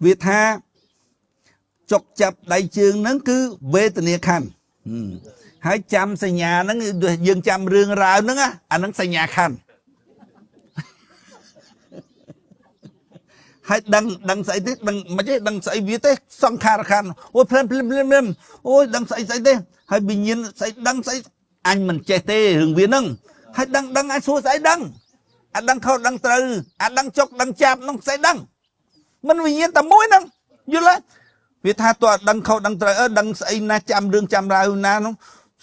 Speaker 1: វាថាចុកចាប់ដៃជើងហ្នឹងគឺវេទនាខណ្ឌហើយចាំសញ្ញាហ្នឹងយើងចាំរឿងរ៉ាវហ្នឹងអាហ្នឹងសញ្ញាខណ្ឌហើយដឹងស្អីទេដឹងមិនទេដឹងស្អីវាទេសង្ខារខណ្ឌអូយភ្លាមអូយដឹងស្អីទេហើយវិញ្ញាណស្អីដឹងស្អីអញមិនចេះទេរឿងវាហ្នឹងហើយដឹងអញសួរស្អីដឹងអាដឹងខុសដឹងត្រូវអាដឹងចុកដឹងចាប់ហ្នឹងស្អីដឹងមិនវិញ្ញាណតែមួយហ្នឹងយល់ទេវាថាតើដឹងខុសដឹងត្រូវដឹងស្អីណាចាំរឿងចាំរាវណានោះ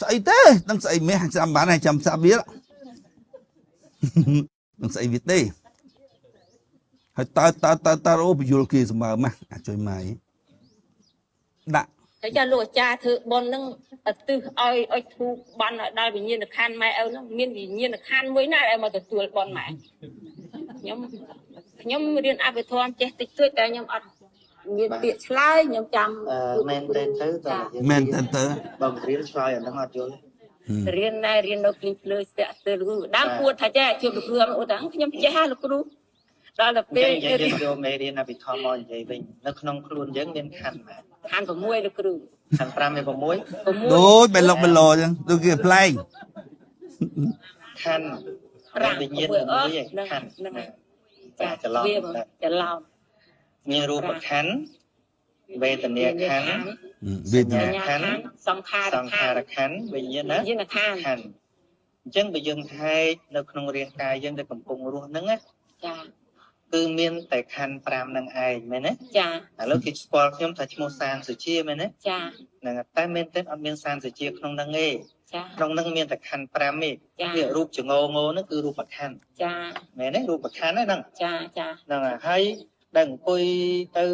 Speaker 1: ស្អីទេដឹងស្អីមេចាំបានហើយចាំសាប់វាដឹងស្អីវាទេហើយតើអូបញ្យល់គេសម្បើមកអាចជួយម៉ៃដាក់
Speaker 2: តែចាលោកអាចារ្យធ្វើបនហ្នឹងឧទ្ទិសឲ្យធូបបានឲ្យដល់វិញ្ញាណខណ្ឌម៉ែឪហ្នឹងមានវិញ្ញាណខណ្ឌមួយណាដែលមកទទួលបនម៉ែខ្ញុំរៀនអភិធម្មចេះតិចតួចតែខ្ញុំអត់មានពាក្យឆ្លើយខ្ញុំចាំ
Speaker 3: មែនទេទៅបើរៀនឆ្លើយអាហ្នឹងអត់យល់
Speaker 2: រៀននៅគ្លីភ្លើស្ទាក់ស្ទើរលោកគ្រូដើមពួតថាចេះជួបលោកគ្រូអូតាខ្ញុំចេះលោកគ្រូដល់ទៅពេល
Speaker 3: យើងយកមេរៀនអភិធម្មមកនិយាយវិញនៅក្នុងខ្លួនយើងមានខណ្ឌម៉ែ
Speaker 2: ខណ្ឌ6លោកគ្រូ
Speaker 3: ខណ្ឌ5មាន6
Speaker 1: ដូចបែលុកបែឡអញ្ចឹងដូចគេប្លែង
Speaker 3: ខណ្ឌវិញ្ញាណមួយឯងខណ្ឌហ្នឹងចាច្រឡំមានរូបខណ្ឌវេទនាខណ្ឌ
Speaker 1: វេទនា
Speaker 2: ខណ្ឌសង្ខារ
Speaker 3: ខណ្ឌវិញ្ញាណខណ្ឌអញ្ចឹងបើយើងថែនៅក្នុងរាងកាយយើងដែលកំពុងរស់ហ្នឹងណា
Speaker 2: ចា
Speaker 3: គឺមានតែខណ្ឌ5នឹងឯងមែនទេ
Speaker 2: ចា
Speaker 3: ឥឡូវគេស្គាល់ខ្ញុំថាឈ្មោះសានសុជាមែនទេ
Speaker 2: ចា
Speaker 3: ហ្នឹងតែមែនទេអត់មានសានសុជាក្នុងហ្នឹងទេ
Speaker 2: ចា
Speaker 3: ក្នុងហ្នឹងមានតែខណ្ឌ5ទេវារូបចងងហ្នឹងគឺរូបខណ្ឌ
Speaker 2: ចា
Speaker 3: មែនទេរូបខណ្ឌហ្នឹង
Speaker 2: ចា
Speaker 3: ហ្នឹងហើយដែលអង្គុយទៅ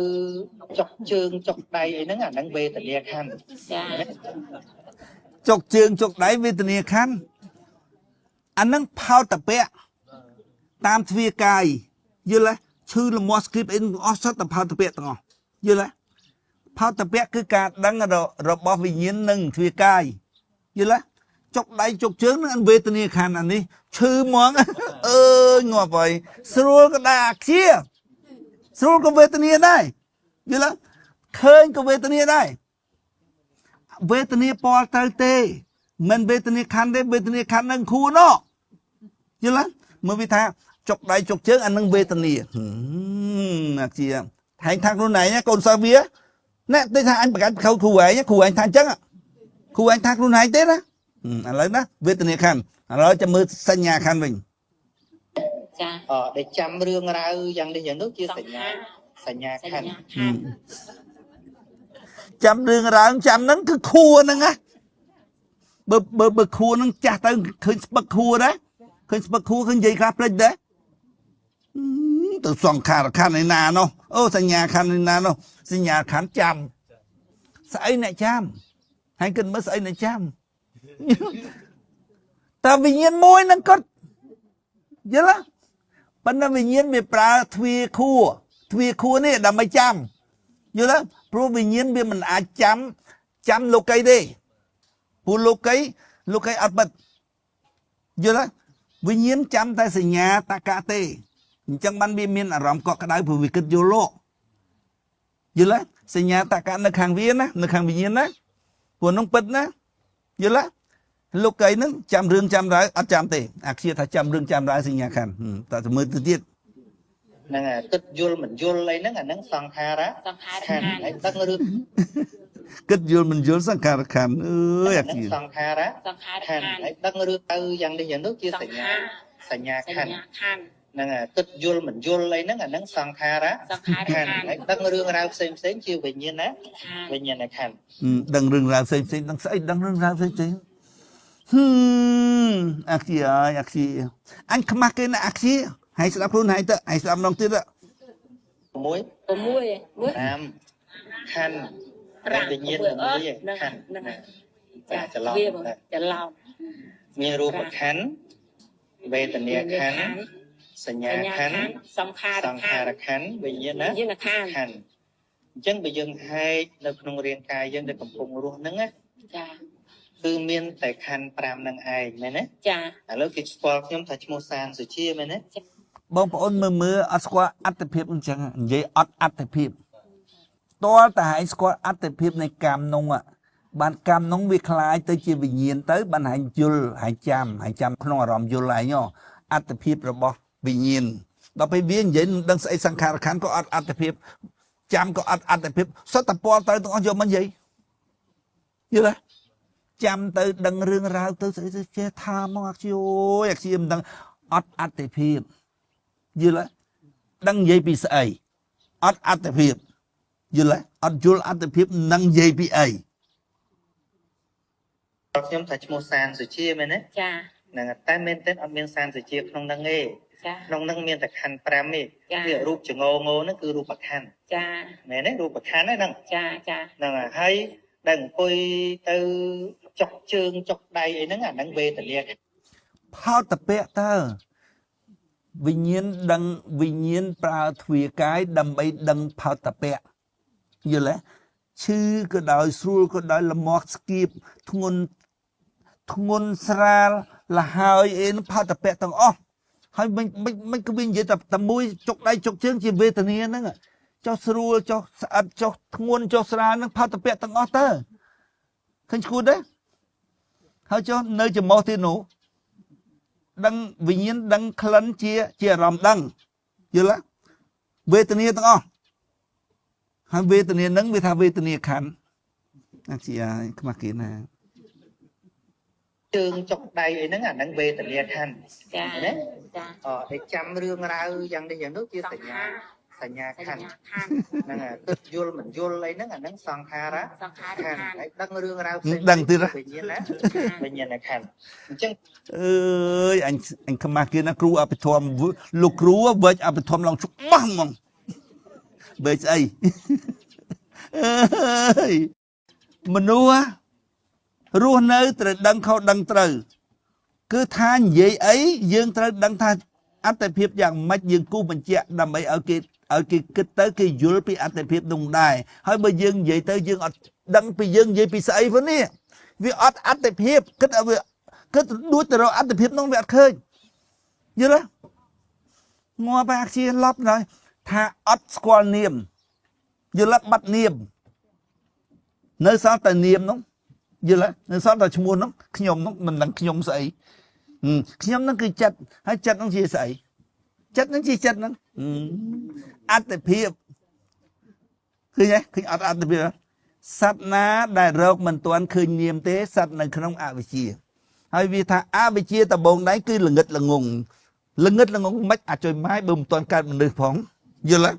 Speaker 3: ចុកជើងចុកដៃអីហ្នឹងអាហ្នឹងវេទនាខណ្ឌ
Speaker 2: ចា
Speaker 1: ចុកជើងចុកដៃវេទនាខណ្ឌអាហ្នឹងផោតពៈតាមទ្វាកាយយល់ទេឈឺលមាស់ស្គីបអីអស់សុទ្ធតែផោតពៈទាំងអស់យល់ទេផោតពៈគឺការដឹងរបស់វិញ្ញាណនឹងទ្វាកាយយល់ទេចុកដៃចុកជើងនឹងវេទនាខណ្ឌអានេះឈឺហ្មងអើយងាប់ហើយស្រួលក៏ដែរអាខ្ជាស្រួលក៏វេទនាដែរយល់ទេឃើញក៏វេទនាដែរវេទនាពណ៌ទៅទេមិនវេទនាខណ្ឌទេវេទនាខណ្ឌនឹងខួរណោយល់ទេមើលវាថាចុកដៃចុកជើងអានឹងវេទនាអាជាថែងថាខ្លួនឯងកូនសិស្សវាណែតែថាអញប្រកាសខៅគ្រូឯងថាអញ្ចឹងគ្រូឯងថាខ្លួនឯងទេណាឥឡូវណាវេទនាខណ្ឌឥឡូវចាំមើលសញ្ញាខណ្ឌវិញ
Speaker 2: ចា
Speaker 3: ដែលចាំរឿងរ៉ាវយ៉ាងនេះយ៉ាងនោះជាសញ្ញាខណ្ឌ
Speaker 1: ចាំរឿងរ៉ាវចាំហ្នឹងគឺខួរហ្នឹងណាបើខួរហ្នឹងចាស់ទៅឃើញស្ពឹកខួរដែរឃើញស្ពឹកខួរឃើញនិយាយខ្លះភ្លេចដែរទៅសង្ខារខណ្ឌឯណានោះអូសញ្ញាខណ្ឌឯណានោះសញ្ញាខណ្ឌចាំស្អីអ្នកចាំហើយគិតមើលស្អីអ្នកចាំតើវិញ្ញាណមួយហ្នឹងគាត់យល់ទេប៉ុន្តែវិញ្ញាណវាប្រើទ្វាខួរនេះដើម្បីចាំយល់ទេព្រោះវិញ្ញាណវាមិនអាចចាំលោកីទេព្រោះលោកីអត់បិទយល់ទេវិញ្ញាណចាំតែសញ្ញាតកៈទេអញ្ចឹងបានវាមានអារម្មណ៍កក់ក្ដៅព្រោះវាគិតយល់លោកយល់ទេសញ្ញាតកៈនៅខាងវាណានៅខាងវិញ្ញាណណាព្រោះនោះពិតណាយល់ទេលោកីហ្នឹងចាំរឿងចាំរ៉ាវអត់ចាំទេអាខ្ជាថាចាំរឿងចាំរ៉ាវសញ្ញាខណ្ឌតែមើលទៅទៀត
Speaker 3: ហ្នឹងហើយគិតយល់មិនយល់អីហ្នឹងអាហ្នឹងសង្ខារខណ្ឌហើយដឹងរឿង
Speaker 1: គិតយល់មិនយល់សង្ខារខណ្ឌអើយអាខ្ជា
Speaker 3: សង្ខារខណ្ឌហើយដឹងរឿងទៅយ៉ាងនេះយ៉ាងនោះជាសញ្ញាខណ្ឌ năng à tức yul mình yul lấy năng à năng sang kha đó khăn đấy đăng rương rau xem chiêu về nhiên á về nhiên này khăn
Speaker 1: đăng rừng ra xem đăng rừng ra xem aksi ơi aksi anh không mắc cái này aksi hay sẽ đáp luôn hay tớ hay sẽ đáp nông tiết ạ
Speaker 3: muối làm khăn về nhiên là muối khănจะลองมีรูปขันธ์เวทนาขันธ์สัญญาขันธ์สังขารขันธ์วิญญาณขันธ์ចឹងបើយើងហែកនៅក្នុងរាងកាយយើងដែលកំពុងរស់ហ្នឹងណាចាគឺមានតែខណ្ឌ5ហ្នឹងឯងមែនទេចាឥឡូវគេស្គាល់ខ្ញុំថាឈ្មោះសានសុជាមែនទេ
Speaker 1: បងប្អូនមើលអត់ស្គាល់អត្តភាពអញ្ចឹងនិយាយអត់អត្តភាពតើតែឲ្យស្គាល់អត្តភាពនៃកាមនោះបានកម្មនោះវាคล้ายទៅជាវិញ្ញាណទៅបានហាញយល់ហាញចាំក្នុងអារម្មណ៍យល់ឯងអត្តភាពរបស់វិញ្ញាណដល់ពេលវានិយាយដឹងស្អីសង្ខារខណ្ឌក៏អត់អត្តភាពចាំក៏អត់អត្តភាពសុទ្ធតែពលទៅទាំងអស់យកមកនិយាយយល់ទេចាំទៅដឹងរឿងរ៉ាវទៅស្អីទៅចេះថាមកអាជីអូយអាជីមិនដឹងអត់អត្តភាពយល់ទេដឹងនិយាយពីស្អីអត់អត្តភាពយល់ទេអត់យល់អត្តភាពនឹងនិយាយពីអី
Speaker 3: ខ្ញុំថាឈ្មោះសានសុជាមែនទេចាហ្នឹងតែមែនទេអត់មានសានសុជាក្នុងហ្នឹងទេចាក្នុងហ្នឹងមានតែខណ្ឌ5ទេវារូបចងងហ្នឹងគឺរូបខណ្ឌចាមែនទេរូបខណ្ឌហ្នឹងចាហ្នឹងហើយដែលអង្គុយទៅចុកជើងចុកដៃអីហ្នឹងអាហ្នឹងវេទនា
Speaker 1: ផោតពៈតើវិញ្ញាណដឹងវិញ្ញាណប្រើទ្វាកាយដើម្បីដឹងផោតពៈយល់ទេឈឺក៏ដោយស្រួលក៏ដោយលមាស់ស្គៀបធ្ងន់ស្រាលលហើយអីផោតពៈទាំងអស់ហើយមិនក៏វានិយាយតែមួយចុកដៃចុកជើងជាវេទនាហ្នឹងចុះស្រួលចុះស្អិតចុះធ្ងន់ចុះស្រាលហ្នឹងផោតពៈទាំងអស់តើឃើញឈួតទេហើយចុះនៅចំោះទៀតនោះដឹងវិញ្ញាណដឹងក្លិនជាអារម្មណ៍ដឹងយល់ទេវេទនាទាំងអស់ហើយវេទនាហ្នឹងវាថាវេទនាខណ្ឌអាជាខ្មាស់គេណា
Speaker 3: ជើងចុកដៃអីហ្នឹងអាហ្នឹងវេទនាខណ្ឌចាណាចាតែចាំរឿងរ៉ាវយ៉ាងនេះយ៉ាងនោះជាសញ្ញាខណ្ឌហ្នឹងទឹកយល់មិនយល់អីហ្នឹងអាហ្នឹងសង្ខារខណ្ឌហើយដឹងរឿងរ៉ាវផ្សេង
Speaker 1: ដឹងទៀត
Speaker 3: វិញ្ញាណខណ្ឌអញ្ចឹង
Speaker 1: អើយអញខ្មាស់គេណាគ្រូអភិធម្មលោកគ្រូវិច្ចអភិធម្មឡើងច្បាស់ហ្មងបើស្អីអើយមនុស្សរស់នៅត្រូវដឹងខុសដឹងត្រូវគឺថានិយាយអីយើងត្រូវដឹងថាអត្តភាពយ៉ាងម៉េចយើងគូបញ្ជាក់ដើម្បីឲ្យគេគិតទៅគេយល់ពីអត្តភាពនោះដែរហើយបើយើងនិយាយទៅយើងអត់ដឹងពីយើងនិយាយពីស្អីផងនេះវាអត់អត្តភាពគិតឲ្យវាគិតដួចទៅរកអត្តភាពនោះវាអត់ឃើញយល់ទេងាប់អាខ្ជាឡប់ហើយថាអត់ស្គាល់នាមយល់បាត់នាមនៅសល់តែនាមនោះយល់នៅសល់តែឈ្មោះនោះខ្ញុំនោះមិនដឹងខ្ញុំស្អីខ្ញុំនឹងគឺចិត្តហើយចិត្តនោះជាស្អីចិត្តនឹងជាចិត្តនឹងអត្តភាពឃើញទេឃើញអត់អត្តភាពសត្វណាដែលរកមិនទាន់ឃើញនាមទេសត្វនៅក្នុងអវិជ្ជាហើយវាថាអវិជ្ជាដំបូងដៃគឺល្ងឹតល្ងងមិនអាចុយម៉ាយបើមិនទាន់កើតមនុស្សផងយល់ទេ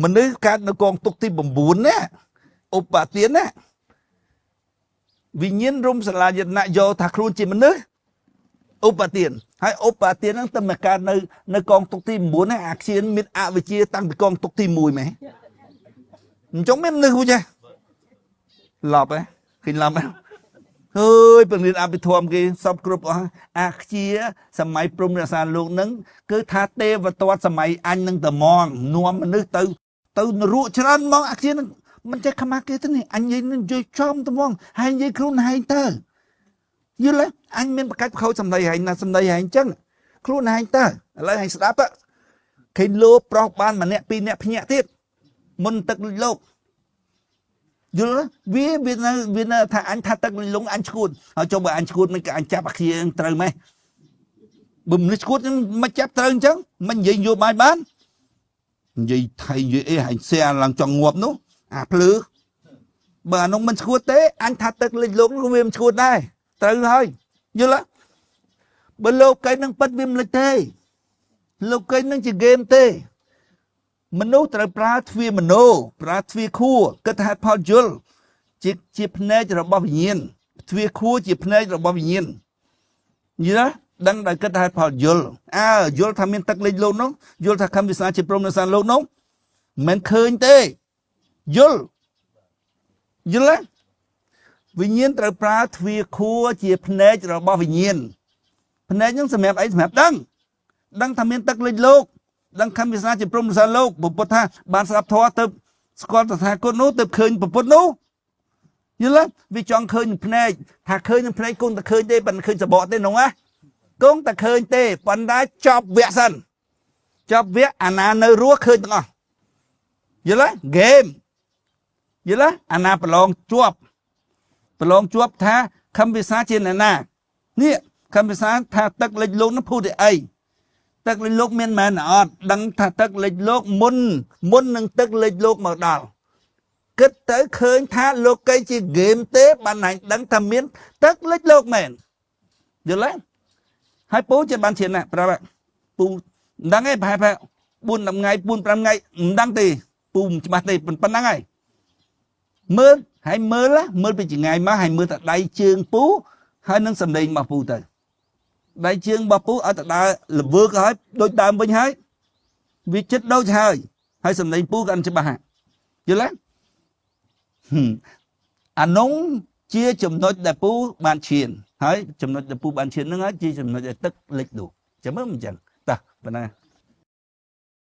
Speaker 1: មនុស្សកើតនៅកងទុកទី9ណាឧបទានណាវិញ្ញាណរុំសាលាយណៈយកថាខ្លួនជាមនុស្សឧបទានហើយឧបទានហ្នឹងតែមកកើតនៅកងទុកទី9ណាអាខ្ជាមានអវិជ្ជាតាំងពីកងទុកទី1ម៉េះអញ្ចឹងមានមនុស្សហូចទេឡប់ហ៎ឃើញឡប់ហ៎ហើយពង្រៀនអភិធម្មគេសពគ្រប់អស់អាខ្ជាសម័យព្រំរក្សាលោកហ្នឹងគឺថាទេវទត្តសម័យអញនឹងតែហ្មងនាំមនុស្សទៅរੂច្រើនហ្មងអាខ្ជាហ្នឹងមិនចេះខ្មាស់គេទេនេះអញនិយាយនឹងជួយចំត្មងហើយនិយាយខ្លួនឯងទៅយល់ទេអញមានបកាច់ខោសម្ដីឯងណាសម្ដីឯងអញ្ចឹងខ្លួនឯងទៅឥឡូវឯងស្ដាប់ឃើញលោប្រុសបានម្នាក់ពីរនាក់ភ្ញាក់ទៀតមុនទឹកលោកយល់វានៅថាអញថាទឹកលងអញឈួតហើយចុះបើអញឈួតមិនក៏អញចាប់អាខ្ជាត្រូវម៉េះបើមនុស្សឈួតមិនចាប់ត្រូវអញ្ចឹងមិននិយាយយកបាយបាននិយាយថៃនិយាយអីហើយសែឡើងចង់ងាប់នោះអាភ្លឺបើអានោះមិនឈួតទេអញថាទឹកលិចលោកនោះវាមិនឈួតដែរត្រូវហើយយល់ទេបើលោកកែនឹងពិតវាមិនលិចទេ លោកកេនឹងជាហ្គេមទេមនុស្សត្រូវប្រើទ្វាមโนប្រើទ្វាខួរគិតហេតុផលយល់ជាភ្នែករបស់វិញ្ញាណទ្វាខួរជាភ្នែករបស់វិញ្ញាណយល់ដឹងដោយគិតហេតុផលយល់យល់ថាមានទឹកលេចលោកនោះយល់ថាខំវិសាជាព្រមនៅសានលោកនោះមិនឃើញទេយល់វិញ្ញាណត្រូវប្រើទ្វាខួរជាភ្នែករបស់វិញ្ញាណភ្នែកហ្នឹងសម្រាប់អីសម្រាប់ដឹងថាមានទឹកលេចលោកដឹងខំវិសាជាព្រមនៅសានលោកពុទ្ធថាបានស្ដាប់ធម៌ទៅស្គាល់តថាគតនោះទៅឃើញពុទ្ធនោះយល់វាចង់ឃើញភ្នែកថាឃើញនឹងភ្នែកគង់តែឃើញទេប៉ុន្តែឃើញសបកទេនោះណាគង់តែឃើញទេប៉ុន្តែចប់វគ្គសិនចប់វគ្គអាណានៅរស់ឃើញទាំងអស់យល់ហ្គេមយល់អាណាប្រឡងជាប់ថាខំវិសាជាអ្នកណានេះខំវិសាថាទឹកលិចលោកនោះភូតអីទឹកលិចលោកមានមែនអត់ដឹងថាទឹកលិចលោកមុននឹងទឹកលិចលោកមកដល់គិតទៅឃើញថាលោកកៃជាហ្គេមទេបានណៃដឹងថាមានទឹកលិចលោកមែនយល់ហើយពូជាបានឈានណាប្រាប់ពូមិនដឹងទេប្រហែល4 10ថ្ងៃ4 5ថ្ងៃមិនដឹងទេពូមិនច្បាស់ទេប៉ុណ្ណឹងហើយមើលពីចង្ងាយមកហើយមើលតែដៃជើងពូហើយនឹងសម្លេងរបស់ពូទៅដៃជើងរបស់ពូឲ្យតែដើរល្វើក៏ហើយដូចដើមវិញហើយវាចិត្តដូចហើយសម្លេងពូក៏ច្បាស់យល់អានោះជាចំណុចដែលពូបានឈានហើយចំណុចដែលពូបានឈានហ្នឹងហើយជាចំណុចដែលទឹកលិចនោះចាំមើលមិនចឹងតោះប៉ុណ្ណា